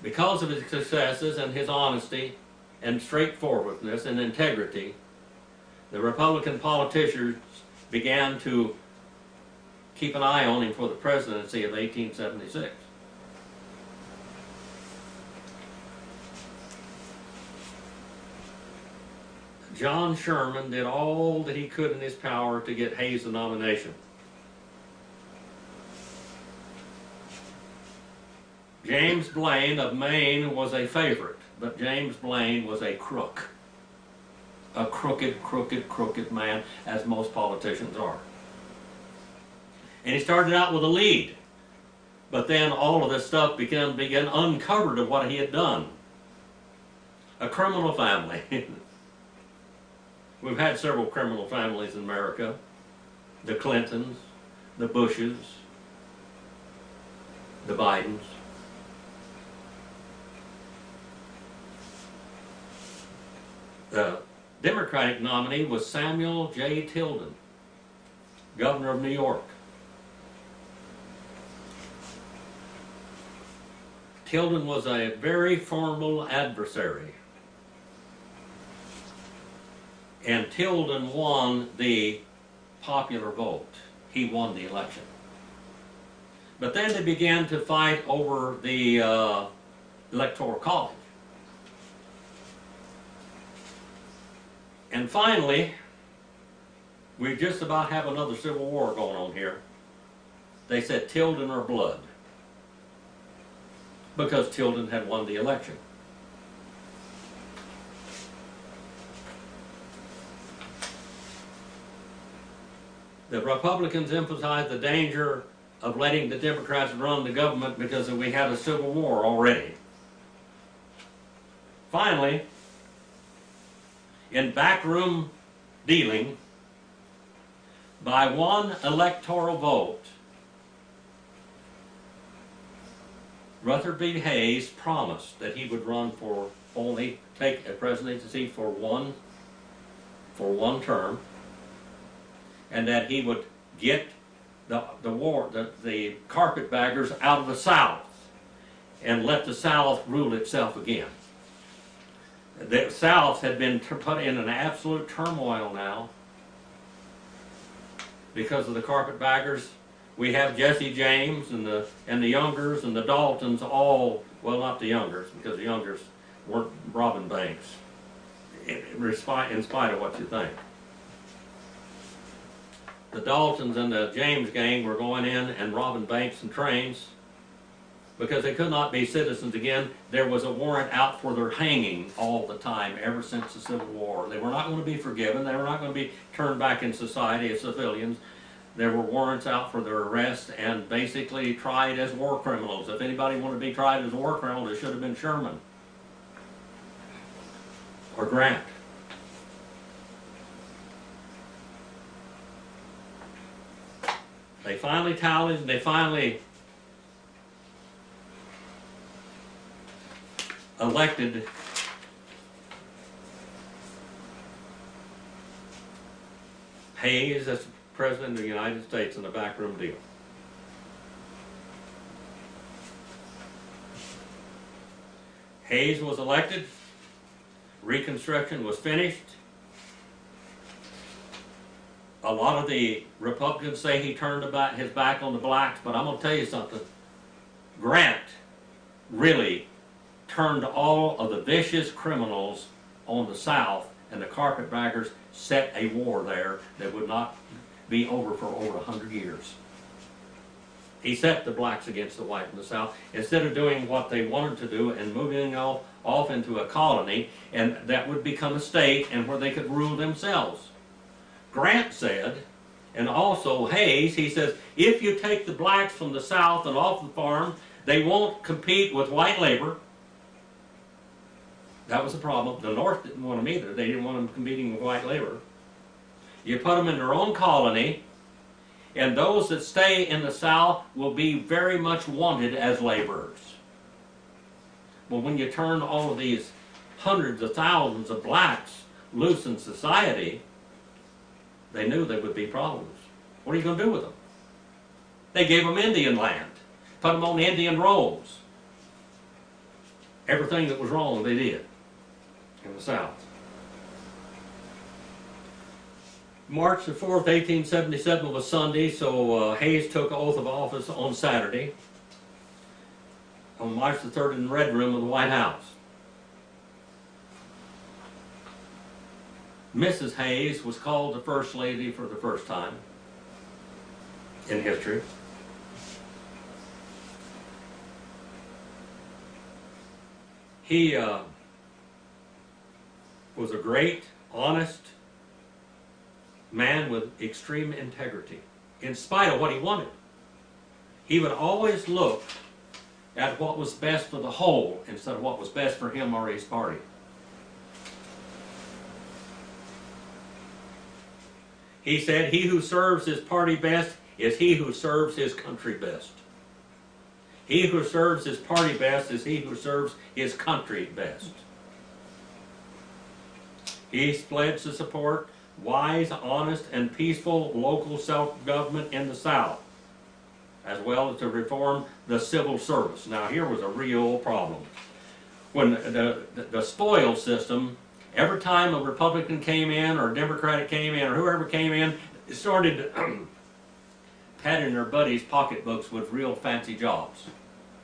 Because of his successes and his honesty and straightforwardness and integrity, the Republican politicians began to keep an eye on him for the presidency of 1876. John Sherman did all that he could in his power to get Hayes the nomination. James Blaine of Maine was a favorite, but James Blaine was a crook. A crooked man, as most politicians are. And he started out with a lead, but then all of this stuff began uncovered of what he had done. A criminal family. We've had several criminal families in America. The Clintons, the Bushes, the Bidens. The Democratic nominee was Samuel J. Tilden, governor of New York. Tilden was a very formidable adversary. And Tilden won the popular vote. He won the election. But then they began to fight over the Electoral College. And finally, we just about have another civil war going on here. They said Tilden or blood, because Tilden had won the election. The Republicans emphasized the danger of letting the Democrats run the government because we had a civil war already. Finally, in backroom dealing, by one electoral vote, Rutherford B Hayes promised that he would run for only take a presidency for one term, and that he would get the carpetbaggers out of the South and let the South rule itself again. The South had been put in an absolute turmoil now because of the carpetbaggers. We have Jesse James and the Youngers and the Daltons all, well, not the Youngers, because the Youngers weren't robbing banks, in spite of what you think. The Daltons and the James gang were going in and robbing banks and trains because they could not be citizens again. There was a warrant out for their hanging all the time ever since the Civil War. They were not going to be forgiven. They were not going to be turned back in society as civilians. There were warrants out for their arrest and basically tried as war criminals. If anybody wanted to be tried as a war criminal, it should have been Sherman or Grant. They finally tallied, and they finally elected Hayes as President of the United States in a backroom deal. Hayes was elected, Reconstruction was finished. A lot of the Republicans say he turned his back on the blacks, but I'm going to tell you something. Grant really turned all of the vicious criminals on the South, and the carpetbaggers set a war there that would not be over for over 100 years. He set the blacks against the white in the South, instead of doing what they wanted to do and moving off into a colony, and that would become a state and where they could rule themselves. Grant said, and also Hayes, he says, if you take the blacks from the South and off the farm, they won't compete with white labor. That was the problem. The North didn't want them either. They didn't want them competing with white labor. You put them in their own colony, and those that stay in the South will be very much wanted as laborers. Well, when you turn all of these hundreds of thousands of blacks loose in society, they knew there would be problems. What are you going to do with them? They gave them Indian land, put them on Indian rolls. Everything that was wrong they did in the South. March the 4th, 1877 was Sunday, so Hayes took oath of office on Saturday, on March the 3rd in the Red Room of the White House. Mrs. Hayes was called the First Lady for the first time in history. He was a great, honest man with extreme integrity, in spite of what he wanted. He would always look at what was best for the whole instead of what was best for him or his party. He said, he who serves his party best is he who serves his country best. He who serves his party best is he who serves his country best. He pledged to support wise, honest, and peaceful local self-government in the South, as well as to reform the civil service. Now, here was a real problem. When the spoil system, every time a Republican came in, or a Democrat came in, or whoever came in, started padding their buddies' pocketbooks with real fancy jobs.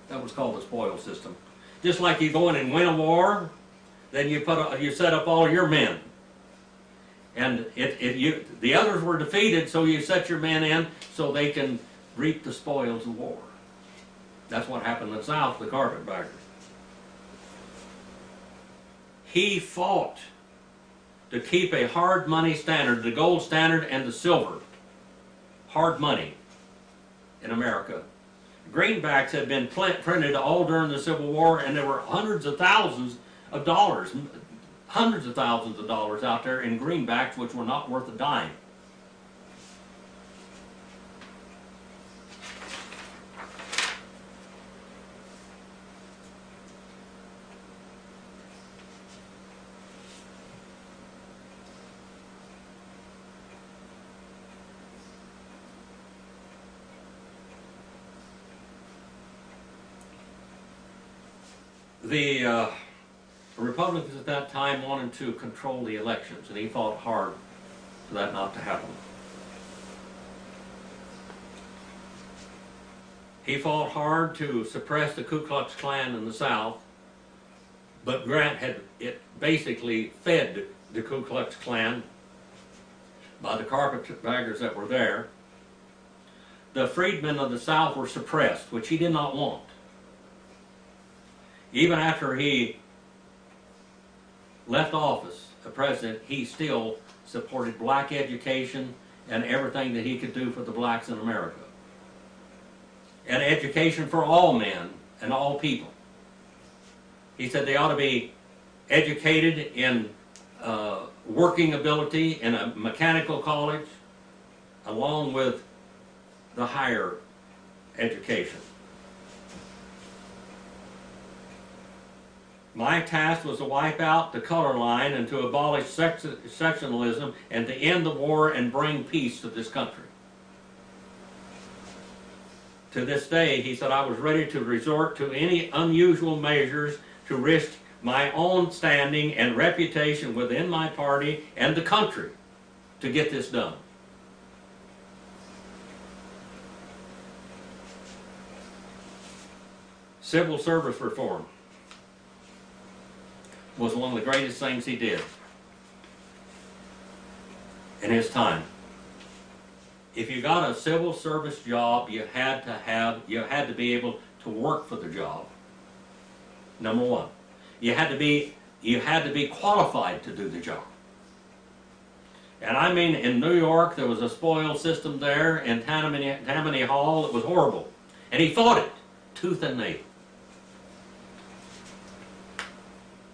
That was called the spoil system. Just like you go in and win a war, then you set up all your men. And the others were defeated, so you set your men in so they can reap the spoils of war. That's what happened in the South, the carpetbaggers. He fought to keep a hard money standard, the gold standard and the silver, hard money in America. Greenbacks had been printed all during the Civil War, and there were hundreds of thousands of dollars out there in greenbacks which were not worth a dime. The Republicans at that time wanted to control the elections, and he fought hard for that not to happen. He fought hard to suppress the Ku Klux Klan in the South, but Grant had basically fed the Ku Klux Klan by the carpetbaggers that were there. The freedmen of the South were suppressed, which he did not want. Even after he left office, the president, he still supported black education and everything that he could do for the blacks in America. And education for all men and all people. He said they ought to be educated in working ability in a mechanical college, along with the higher education. My task was to wipe out the color line and to abolish sectionalism and to end the war and bring peace to this country. To this day, he said, I was ready to resort to any unusual measures to risk my own standing and reputation within my party and the country to get this done. Civil service reform was one of the greatest things he did in his time. If you got a civil service job, you had to be able to work for the job. Number one, you had to be qualified to do the job. And I mean, in New York, there was a spoils system there in Tammany Hall that was horrible, and he fought it tooth and nail.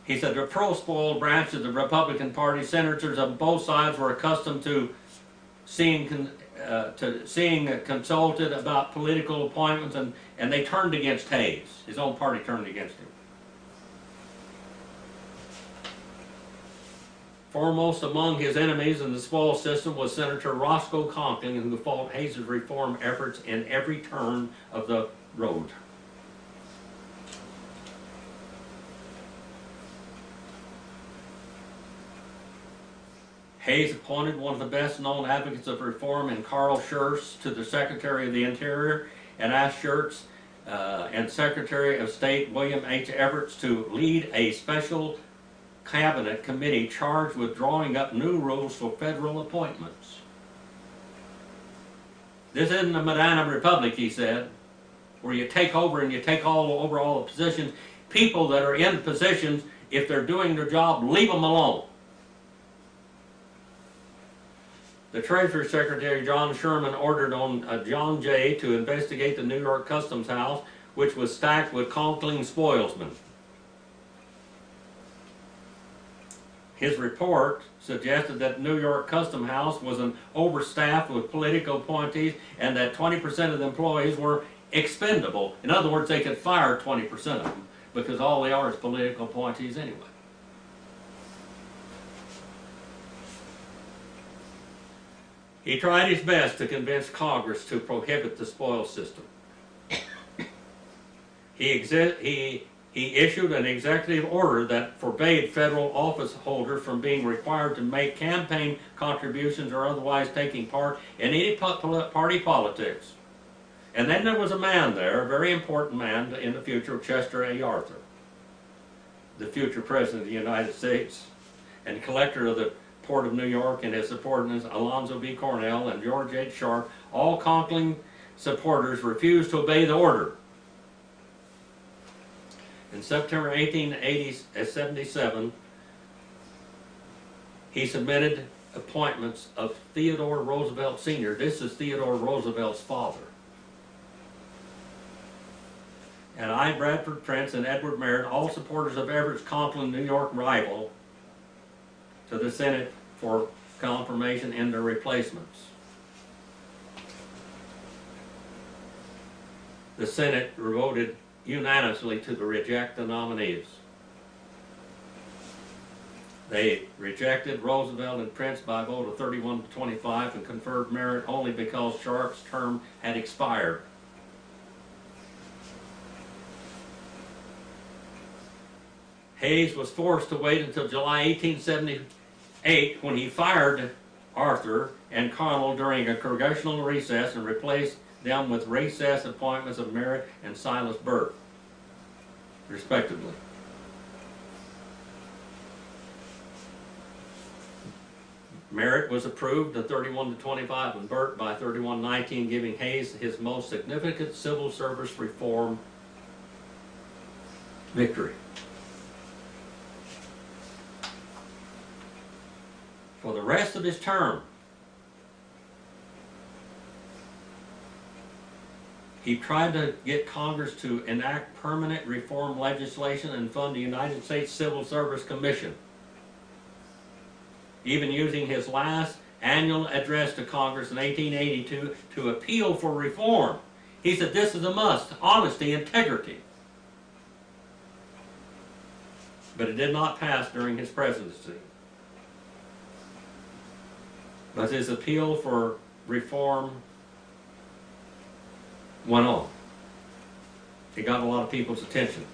He said the pro-spoil branch of the Republican Party, senators of both sides were accustomed to seeing consulted about political appointments, and they turned against Hayes. His own party turned against him. Foremost among his enemies in the spoil system was Senator Roscoe Conkling, who fought Hayes' reform efforts in every turn of the road. Hayes appointed one of the best-known advocates of reform in Carl Schurz to the Secretary of the Interior, and asked Schurz and Secretary of State William H. Evarts to lead a special cabinet committee charged with drawing up new rules for federal appointments. This isn't a banana republic, he said, where you take over and you take over all the positions. People that are in positions, if they're doing their job, leave them alone. The Treasury Secretary, John Sherman, ordered on John Jay to investigate the New York Customs House, which was stacked with Conkling spoilsmen. His report suggested that New York Customs House was an overstaffed with political appointees and that 20% of the employees were expendable. In other words, they could fire 20% of them because all they are is political appointees anyway. He tried his best to convince Congress to prohibit the spoils system. He issued an executive order that forbade federal office holders from being required to make campaign contributions or otherwise taking part in any party politics. And then there was a man there, a very important man in the future, Chester A. Arthur, the future President of the United States and collector of the Port of New York, and his subordinates Alonzo B. Cornell and George H. Sharp. All Conkling supporters refused to obey the order. In September 1877, he submitted appointments of Theodore Roosevelt Sr. This is Theodore Roosevelt's father. And I, Bradford Prince, and Edward Merritt, all supporters of Everett's Conkling New York rival, to the Senate for confirmation in their replacements. The Senate voted unanimously to reject the nominees. They rejected Roosevelt and Prince by a vote of 31 to 25 and conferred Merritt only because Sharp's term had expired. Hayes was forced to wait until July 1878 when he fired Arthur and Connell during a congressional recess and replaced them with recess appointments of Merritt and Silas Burt, respectively. Merritt was approved at 31 to 25 and Burt by 31-19, giving Hayes his most significant civil service reform victory. For the rest of his term, he tried to get Congress to enact permanent reform legislation and fund the United States Civil Service Commission, even using his last annual address to Congress in 1882 to appeal for reform. He said this is a must, honesty, integrity. But it did not pass during his presidency. But his appeal for reform went on. It got a lot of people's attention.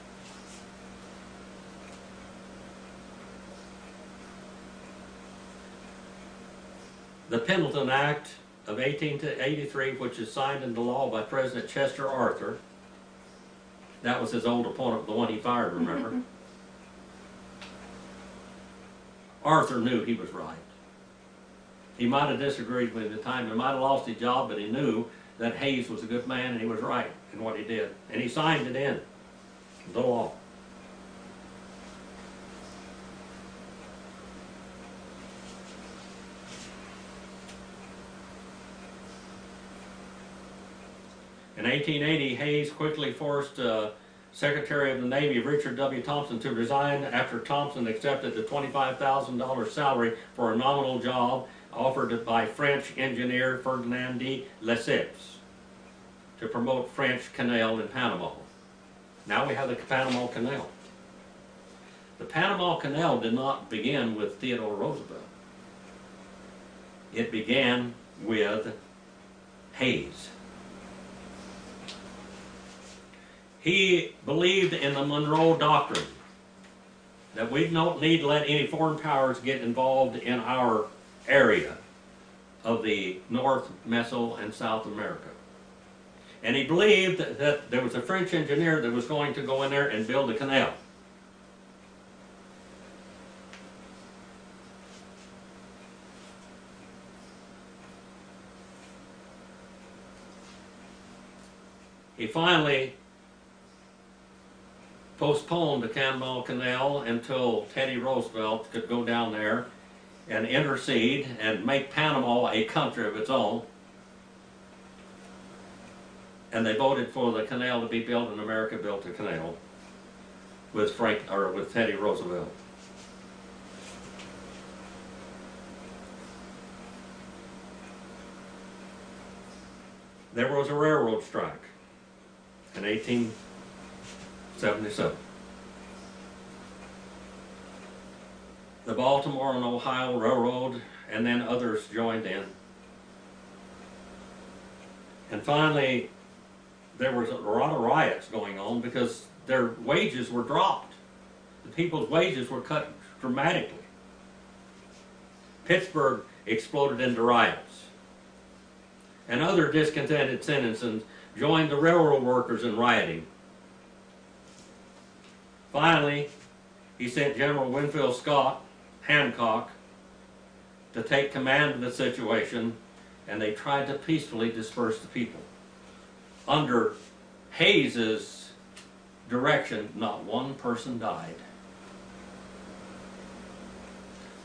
The Pendleton Act of 1883, which is signed into law by President Chester Arthur, that was his old opponent, the one he fired, remember? Arthur knew he was right. He might have disagreed with him at the time, he might have lost his job, but he knew that Hayes was a good man and he was right in what he did. And he signed it in the law. In 1880, Hayes quickly forced Secretary of the Navy Richard W. Thompson to resign after Thompson accepted the $25,000 salary for a nominal job offered by French engineer Ferdinand de Lesseps to promote French Canal in Panama. Now we have the Panama Canal. The Panama Canal did not begin with Theodore Roosevelt. It began with Hayes. He believed in the Monroe Doctrine, that we don't need to let any foreign powers get involved in our area of the North, Meso, and South America. And he believed that there was a French engineer that was going to go in there and build a canal. He finally postponed the Panama Canal until Teddy Roosevelt could go down there and intercede and make Panama a country of its own. And they voted for the canal to be built, and America built the canal with Teddy Roosevelt. There was a railroad strike in 1877. The Baltimore and Ohio Railroad and then others joined in. And finally, there was a lot of riots going on because their wages were dropped. The people's wages were cut dramatically. Pittsburgh exploded into riots. And other discontented citizens joined the railroad workers in rioting. Finally, he sent General Winfield Scott, Hancock, to take command of the situation, and they tried to peacefully disperse the people. Under Hayes's direction, not one person died.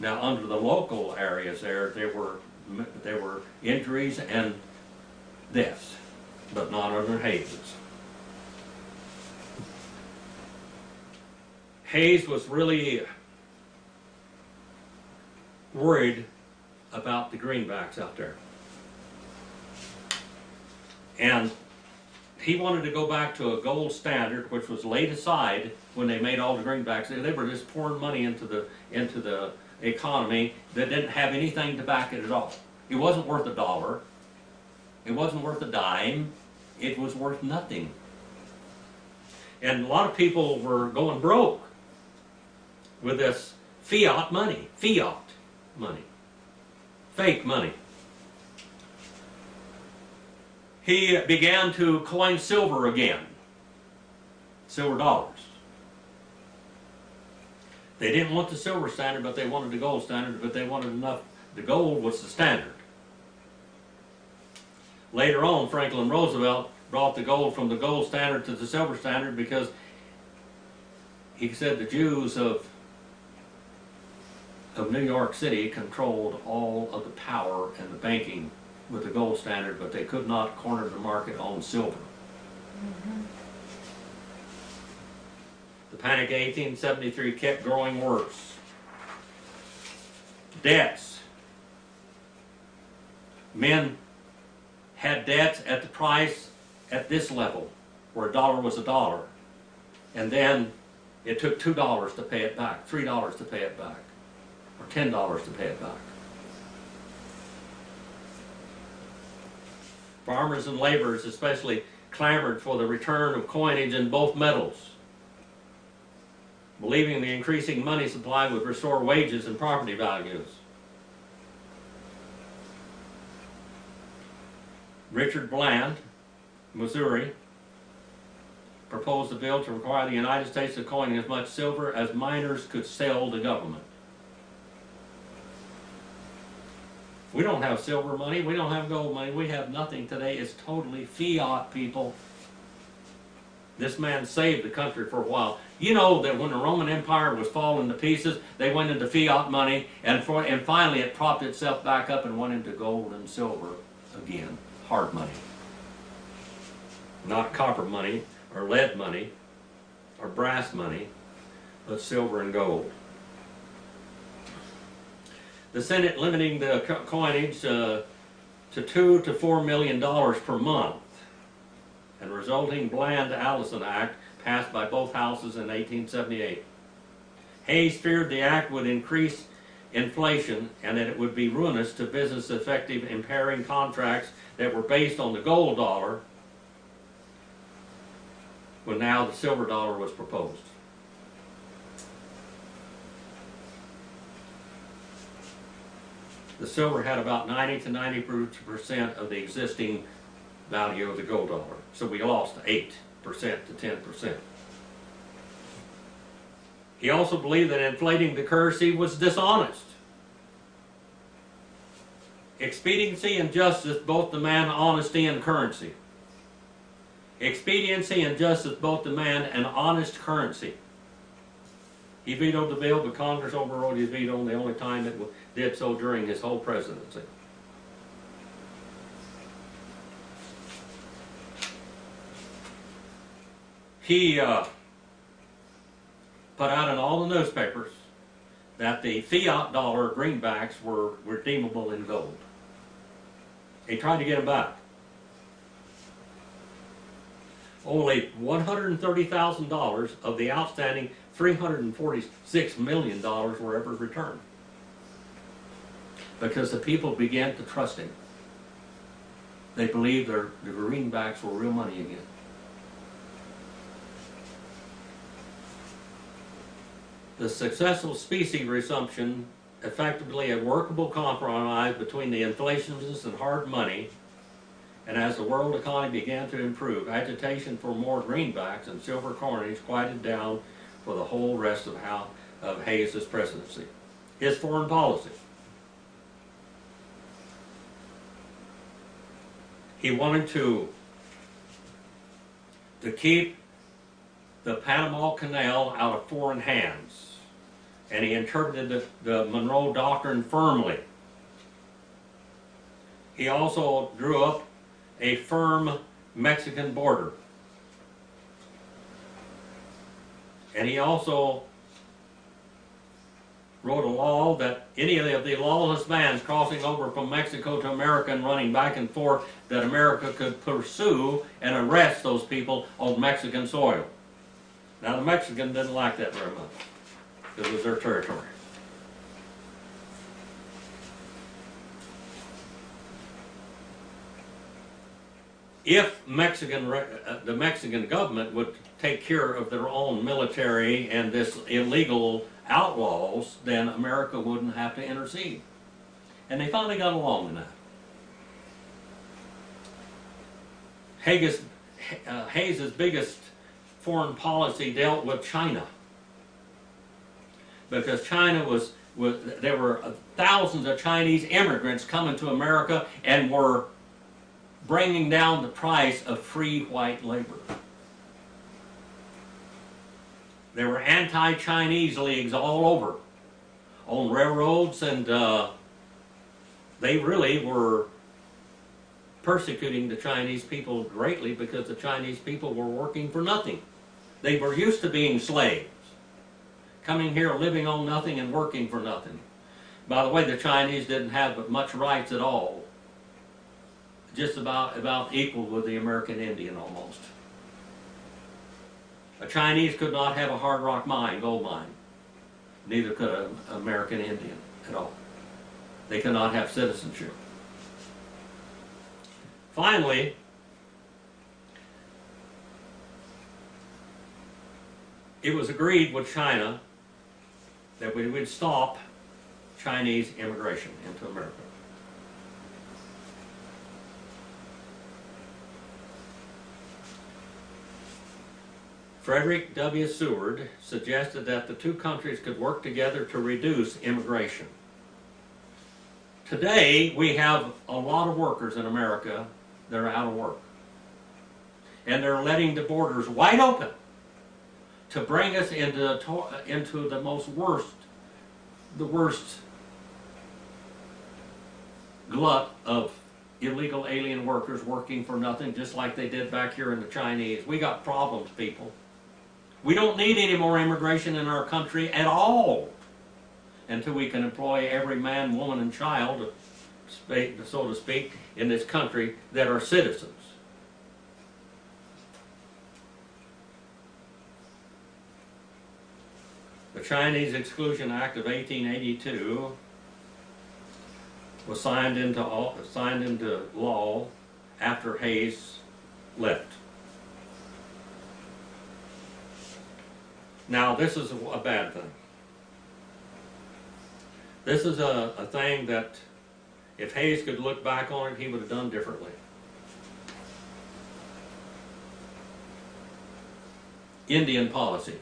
Now, under the local areas there were injuries and deaths, but not under Hayes's. Hayes was really worried about the greenbacks out there. And he wanted to go back to a gold standard, which was laid aside when they made all the greenbacks. They were just pouring money into the economy that didn't have anything to back it at all. It wasn't worth $1. It wasn't worth a dime. It was worth nothing. And a lot of people were going broke with this fiat money, fake money. He began to coin silver again, silver dollars. They didn't want the silver standard, but they wanted the gold standard, but they wanted enough. The gold was the standard. Later on, Franklin Roosevelt brought the gold from the gold standard to the silver standard because he said the Jews of New York City controlled all of the power and the banking with the gold standard, but they could not corner the market on silver. The Panic of 1873 kept growing worse. Debts Men had debts at the price at this level, where a dollar was a dollar. And then it took $2 to pay it back, $3 to pay it back, or $10 to pay it back. Farmers and laborers especially clamored for the return of coinage in both metals, believing the increasing money supply would restore wages and property values. Richard Bland, Missouri, proposed a bill to require the United States to coin as much silver as miners could sell to government. We don't have silver money, we don't have gold money, we have nothing today. It's totally fiat, people. This man saved the country for a while. You know that when the Roman Empire was falling to pieces, they went into fiat money, and finally it propped itself back up and went into gold and silver again. Hard money. Not copper money, or lead money, or brass money, but silver and gold. The Senate limiting the coinage to $2 to $4 million per month, and resulting Bland-Allison Act passed by both houses in 1878. Hayes feared the act would increase inflation and that it would be ruinous to business effective, impairing contracts that were based on the gold dollar when now the silver dollar was proposed. The silver had about 90 to 90% of the existing value of the gold dollar. So we lost 8% to 10%. He also believed that inflating the currency was dishonest. Expediency and justice both demand honesty and currency. Expediency and justice both demand an honest currency. He vetoed the bill, but Congress overrode his veto, and the only time it did so during his whole presidency. He put out in all the newspapers that the fiat dollar greenbacks were redeemable in gold. He tried to get them back. Only $130,000 of the outstanding $346 million were ever returned, because the people began to trust him. They believed the greenbacks were real money again. The successful specie resumption, effectively a workable compromise between the inflationists and hard money, and as the world economy began to improve, agitation for more greenbacks and silver coinage quieted down for the whole rest of Hayes' presidency. His foreign policy. He wanted to keep the Panama Canal out of foreign hands, and he interpreted the Monroe Doctrine firmly. He also drew up a firm Mexican border. And he also wrote a law that any of the lawless bands crossing over from Mexico to America and running back and forth, that America could pursue and arrest those people on Mexican soil. Now the Mexicans didn't like that very much, because it was their territory. If the Mexican government would take care of their own military and this illegal outlaws, then America wouldn't have to intercede. And they finally got along in that. Hayes' biggest foreign policy dealt with China, because China there were thousands of Chinese immigrants coming to America and were bringing down the price of free white labor. There were anti-Chinese leagues all over, on railroads, and they really were persecuting the Chinese people greatly, because the Chinese people were working for nothing. They were used to being slaves, coming here living on nothing and working for nothing. By the way, the Chinese didn't have much rights at all. just about equal with the American Indian almost. A Chinese could not have a hard rock mine, gold mine. Neither could an American Indian at all. They could not have citizenship. Finally, it was agreed with China that we would stop Chinese immigration into America. Frederick W. Seward suggested that the two countries could work together to reduce immigration. Today, we have a lot of workers in America that are out of work. And they're letting the borders wide open to bring us into the worst glut of illegal alien workers working for nothing, just like they did back here in the Chinese. We got problems, people. We don't need any more immigration in our country at all until we can employ every man, woman, and child, so to speak, in this country that are citizens. The Chinese Exclusion Act of 1882 was signed into law after Hayes left. Now, this is a bad thing. This is a thing that if Hayes could look back on it, he would have done differently. Indian policy.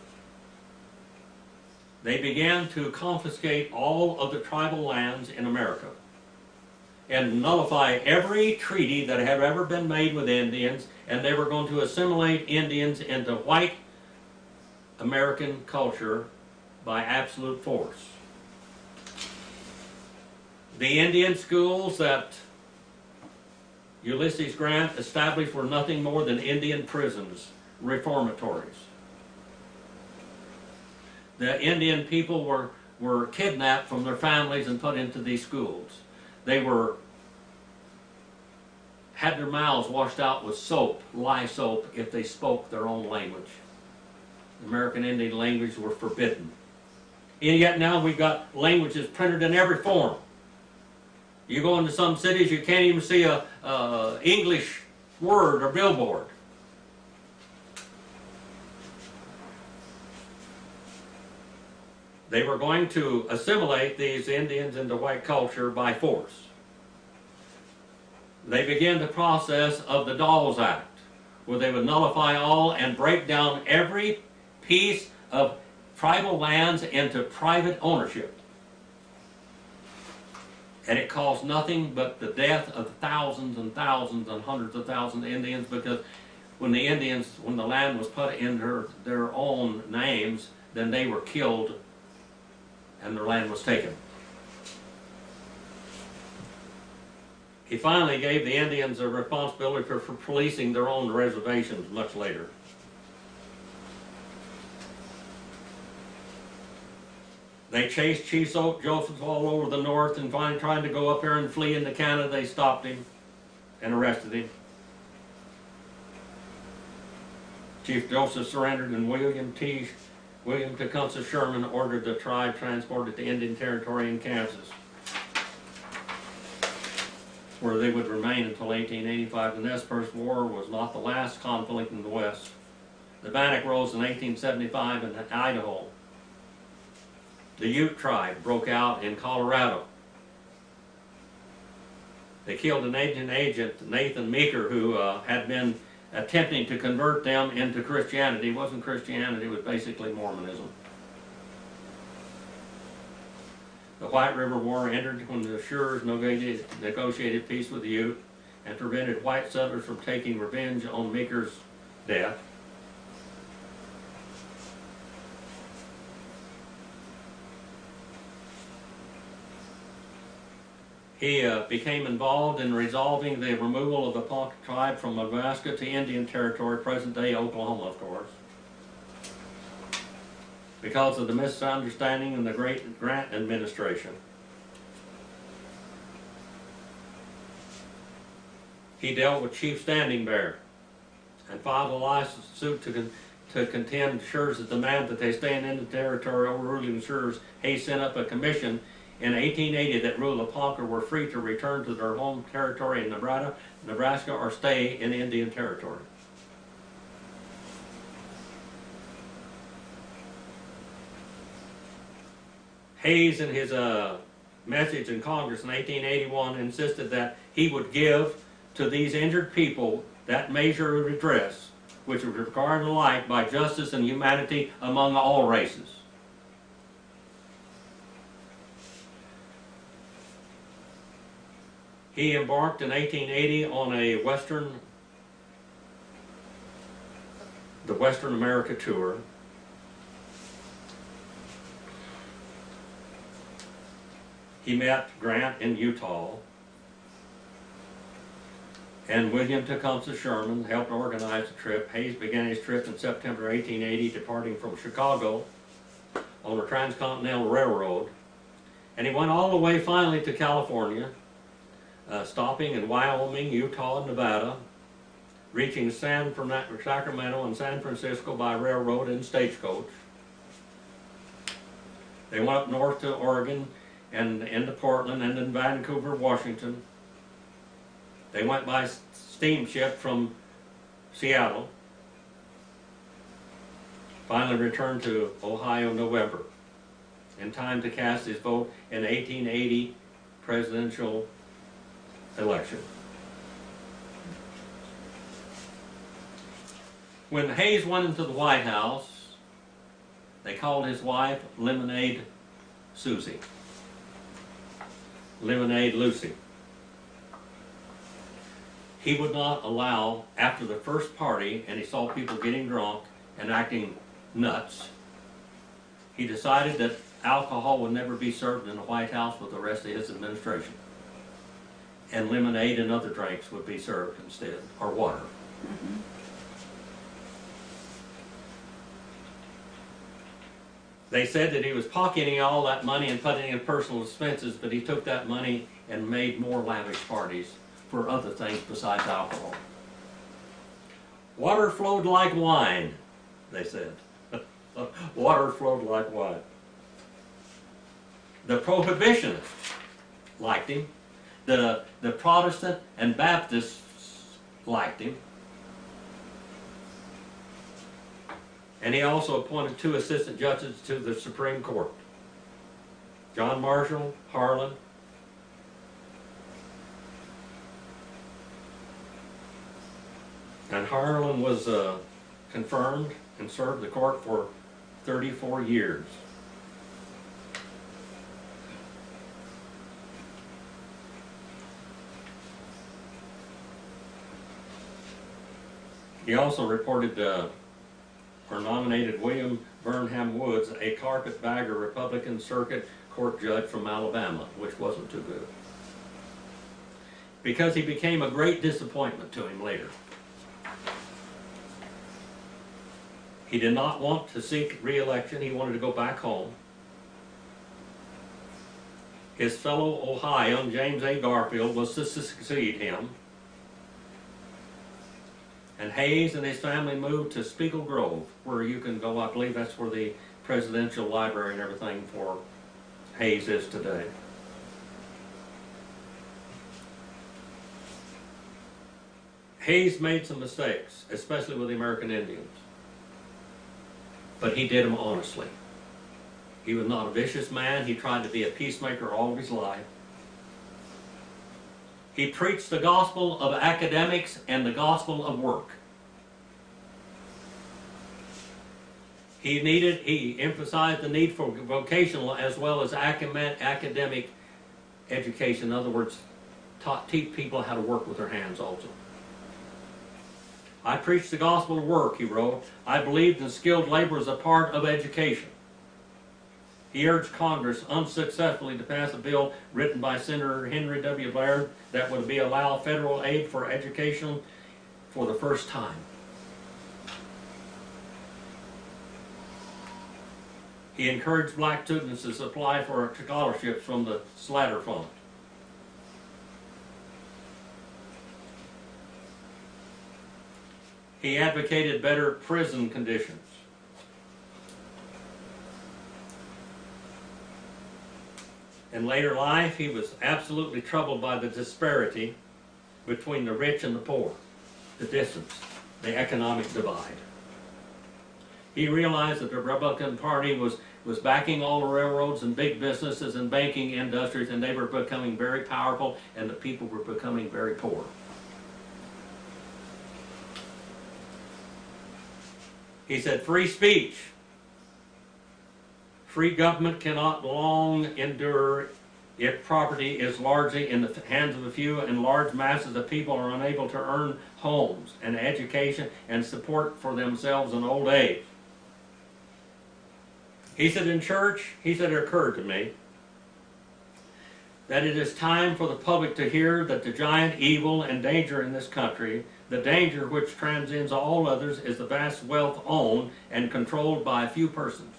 They began to confiscate all of the tribal lands in America and nullify every treaty that had ever been made with Indians, and they were going to assimilate Indians into white American culture by absolute force. The Indian schools that Ulysses Grant established were nothing more than Indian prisons, reformatories. The Indian people were kidnapped from their families and put into these schools. They had their mouths washed out with soap, lye soap, if they spoke their own language. The American Indian language were forbidden. And yet now we've got languages printed in every form. You go into some cities, you can't even see a English word or billboard. They were going to assimilate these Indians into white culture by force. They began the process of the Dawes Act, where they would nullify all and break down every piece of tribal lands into private ownership. And it caused nothing but the death of thousands and thousands and hundreds of thousands of Indians, because when the land was put in their own names, then they were killed and their land was taken. He finally gave the Indians a responsibility for policing their own reservations much later. They chased Chief Joseph all over the north, and finally trying to go up there and flee into Canada. They stopped him and arrested him. Chief Joseph surrendered, and William Tecumseh Sherman ordered the tribe transported to Indian Territory in Kansas, where they would remain until 1885. The Nez Perce War was not the last conflict in the West. The Bannock rose in 1875 in Idaho. The Ute tribe broke out in Colorado. They killed an agent, Nathan Meeker, who had been attempting to convert them into Christianity. It wasn't Christianity, it was basically Mormonism. The White River War ended when the Shures negotiated peace with the Ute and prevented white settlers from taking revenge on Meeker's death. He became involved in resolving the removal of the Ponca tribe from Nebraska to Indian Territory, present-day Oklahoma, of course, because of the misunderstanding in the Grant administration. he dealt with Chief Standing Bear and filed a lawsuit to contend Shurs' demand that they stay in the territory. Overruling Shurs, Hayes sent up a commission in 1880 that ruled the Ponca were free to return to their home territory in Nebraska or stay in Indian Territory. Hayes, in his message in Congress in 1881, insisted that he would give to these injured people that measure of redress which was regarded alike by justice and humanity among all races. He embarked in 1880 on the Western America tour. He met Grant in Utah, and William Tecumseh Sherman helped organize the trip. Hayes began his trip in September 1880, departing from Chicago on the Transcontinental Railroad, and he went all the way finally to California, stopping in Wyoming, Utah, and Nevada, reaching Sacramento and San Francisco by railroad and stagecoach. They went up north to Oregon and into Portland and in Vancouver, Washington. They went by steamship from Seattle, finally returned to Ohio in November, in time to cast his vote in the 1880 presidential election. When Hayes went into the White House, they called his wife Lemonade Susie, Lemonade Lucy. He would not allow, after the first party, and he saw people getting drunk and acting nuts, he decided that alcohol would never be served in the White House with the rest of his administration. And lemonade and other drinks would be served instead, or water. Mm-hmm. They said that he was pocketing all that money and putting it in personal expenses, but he took that money and made more lavish parties for other things besides alcohol. Water flowed like wine, they said. Water flowed like wine. The Prohibitionists liked him. The Protestant and Baptists liked him. And he also appointed 2 assistant judges to the Supreme Court, John Marshall, Harlan. And Harlan was confirmed and served the court for 34 years. He also reported or nominated William Burnham Woods, a carpetbagger Republican circuit court judge from Alabama, which wasn't too good, because he became a great disappointment to him later. He did not want to seek re-election. He wanted to go back home. His fellow Ohioan, James A. Garfield, was to succeed him. And Hayes and his family moved to Spiegel Grove, where you can go, I believe that's where the presidential library and everything for Hayes is today. Hayes made some mistakes, especially with the American Indians. But he did them honestly. He was not a vicious man. He tried to be a peacemaker all of his life. He preached the gospel of academics and the gospel of work. He emphasized the need for vocational as well as academic education. In other words, teach people how to work with their hands also. I preached the gospel of work, he wrote. I believed in skilled labor as a part of education. He urged Congress unsuccessfully to pass a bill written by Senator Henry W. Blair that would allow federal aid for education for the first time. He encouraged black students to apply for scholarships from the Slatter Fund. He advocated better prison conditions. In later life, he was absolutely troubled by the disparity between the rich and the poor, the distance, the economic divide. He realized that the Republican Party was backing all the railroads and big businesses and banking industries, and they were becoming very powerful, and the people were becoming very poor. He said, free speech, free government cannot long endure if property is largely in the hands of a few and large masses of people are unable to earn homes and education and support for themselves in old age. He said in church, he said, it occurred to me that it is time for the public to hear that the giant evil and danger in this country, the danger which transcends all others, is the vast wealth owned and controlled by a few persons.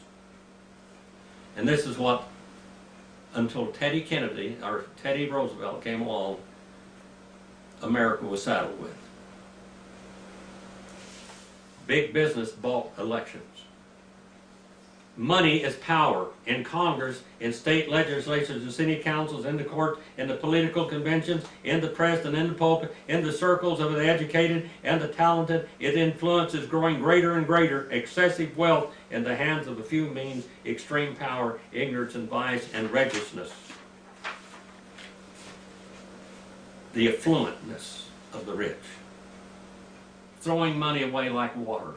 And this is what, until Teddy Kennedy, or Teddy Roosevelt came along, America was saddled with. Big business bought elections. Money is power in Congress, in state legislatures, in city councils, in the courts, in the political conventions, in the press and in the pulpit, in the circles of the educated and the talented. Its influence is growing greater and greater. Excessive wealth in the hands of a few means extreme power, ignorance and vice and wretchedness. The affluentness of the rich. Throwing money away like water.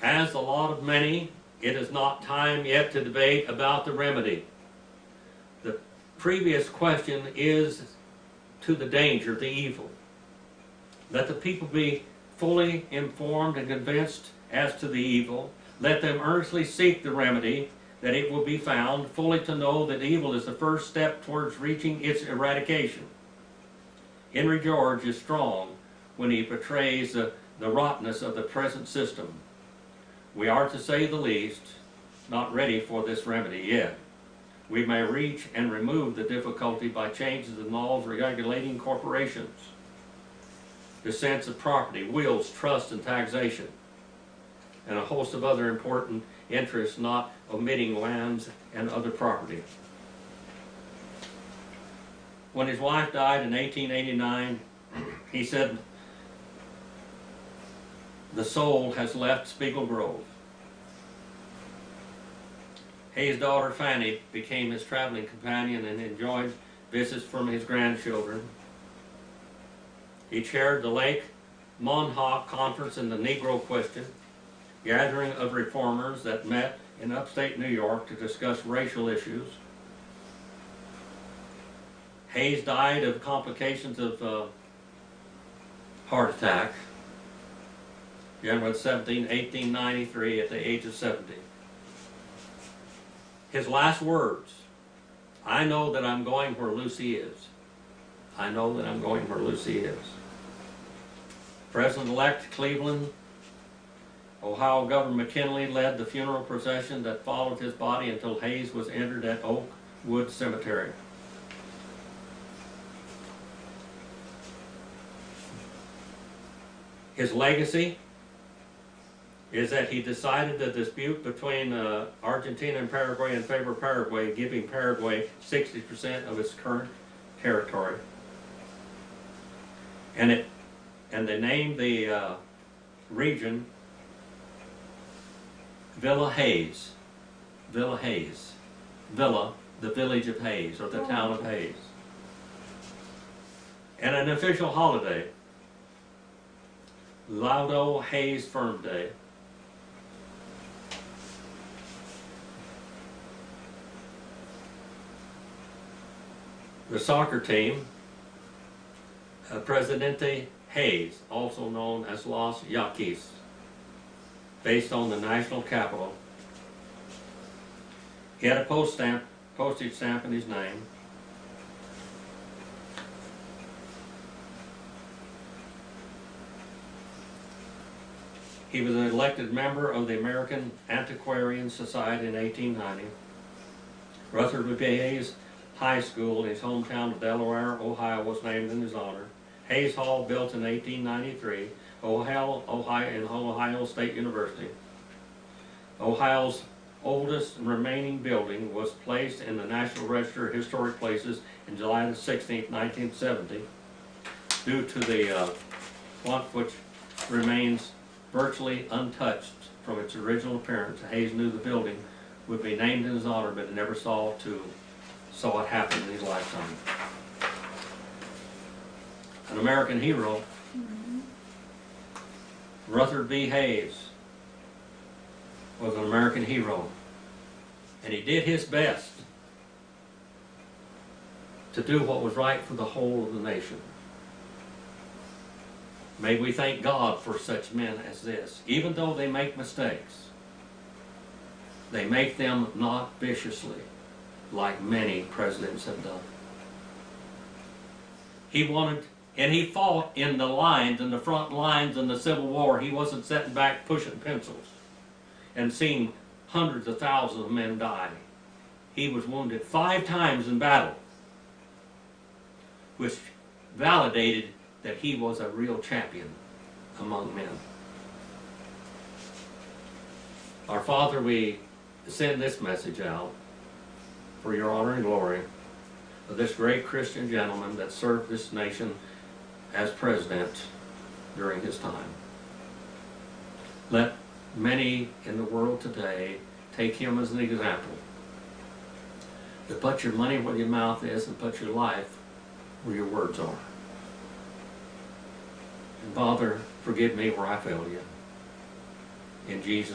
As the lot of many, it is not time yet to debate about the remedy. The previous question is to the danger, the evil. Let the people be fully informed and convinced as to the evil. Let them earnestly seek the remedy, that it will be found, fully to know that evil is the first step towards reaching its eradication. Henry George is strong when he portrays the rottenness of the present system. We are, to say the least, not ready for this remedy yet. We may reach and remove the difficulty by changes in laws regulating corporations, the sense of property, wills, trust, and taxation, and a host of other important interests, not omitting lands and other property. When his wife died in 1889, he said, "The soul has left Spiegel Grove." Hayes' daughter Fanny became his traveling companion and enjoyed visits from his grandchildren. He chaired the Lake Montauk Conference in the Negro Question, gathering of reformers that met in upstate New York to discuss racial issues. Hayes died of complications of heart attack, January 17, 1893, at the age of 70. His last words, "I know that I'm going where Lucy is. I know that I'm going where Lucy is." President-elect Cleveland, Ohio Governor McKinley led the funeral procession that followed his body until Hayes was interred at Oakwood Cemetery. His legacy is that he decided the dispute between Argentina and Paraguay in favor of Paraguay, giving Paraguay 60% of its current territory. And they named the region Villa Hayes. Villa Hayes. Villa, the village of Hayes, or the town of Hayes. And an official holiday, Laudo Hayes Firm Day. The soccer team, Presidente Hayes, also known as Los Yaquis, based on the national capital. He had a postage stamp in his name. He was an elected member of the American Antiquarian Society in 1890. Rutherford B Hayes High School in his hometown of Delaware, Ohio, was named in his honor. Hayes Hall, built in 1893, Ohio and Ohio State University. Ohio's oldest remaining building was placed in the National Register of Historic Places in July the 16th, 1970, due to the font which remains virtually untouched from its original appearance. Hayes knew the building would be named in his honor, but never saw it happen in his lifetime. An American hero, Rutherford B Hayes, was an American hero, and he did his best to do what was right for the whole of the nation. May we thank God for such men as this. Even though they make mistakes, they make them not viciously, like many presidents have done. He fought in the lines, in the front lines in the Civil War. He wasn't sitting back pushing pencils and seeing hundreds of thousands of men die. He was wounded 5 times in battle, which validated that he was a real champion among men. Our Father, we send this message out for your honor and glory of this great Christian gentleman that served this nation as president during his time. Let many in the world today take him as an example. To put your money where your mouth is and put your life where your words are. And Father, forgive me where I failed you. In Jesus'